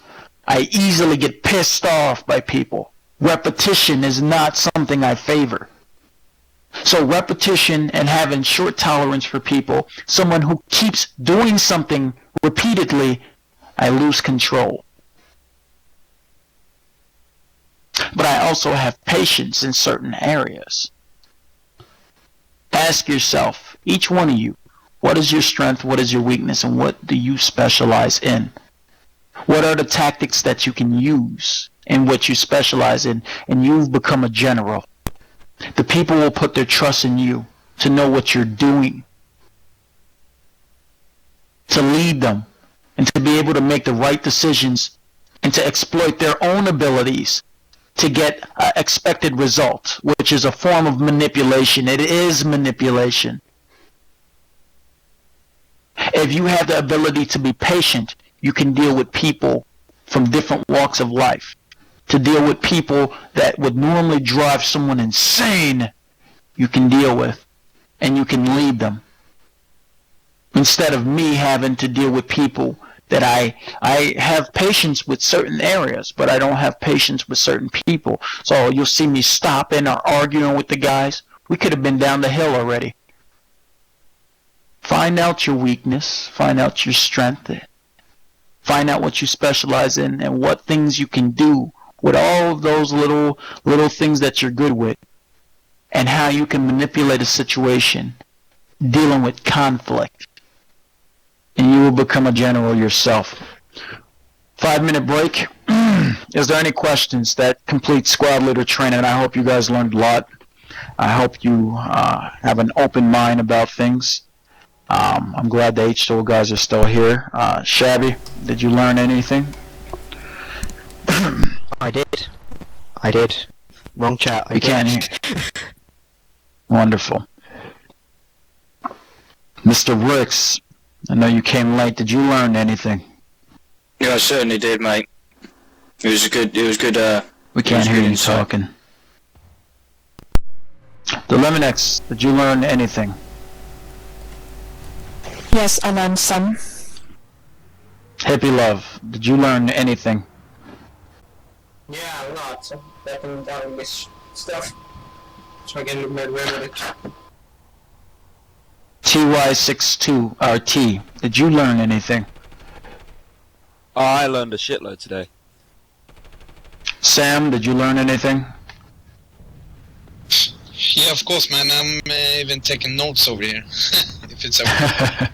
I easily get pissed off by people. Repetition is not something I favor. So repetition and having short tolerance for people, someone who keeps doing something repeatedly, I lose control. But I also have patience in certain areas. Ask yourself, each one of you, what is your strength, what is your weakness, and what do you specialize in? What are the tactics that you can use in what you specialize in, and you've become a general? The people will put their trust in you to know what you're doing, to lead them, and to be able to make the right decisions and to exploit their own abilities to get expected results, which is a form of manipulation. It is manipulation. If you have the ability to be patient, you can deal with people from different walks of life. To deal with people that would normally drive someone insane, you can deal with, and you can lead them. Instead of me having to deal with people that I have patience with certain areas, but I don't have patience with certain people. So you'll see me stopping or arguing with the guys. We could have been down the hill already. Find out your weakness, find out your strength, find out what you specialize in and what things you can do with all of those little things that you're good with, and how you can manipulate a situation dealing with conflict, and you will become a general yourself. 5-minute break. Is there any questions? That completes squad leader training. I hope you guys learned a lot. I hope you have an open mind about things. I'm glad the H2O guys are still here. Shabby, did you learn anything? I did. Wrong chat. We can't hear. Wonderful. Mr. Ricks, I know you came late. Did you learn anything? Yeah, I certainly did, mate. It was good, We can't hear you talking. The Lemonex, did you learn anything? Yes, I learned some. Hippie Love, did you learn anything? Yeah, a lot. So writing down this stuff so I can remember it. TY62RT, did you learn anything? Oh, I learned a shitload today. Sam, did you learn anything? Yeah, of course, man. I'm even taking notes over here. If it's okay.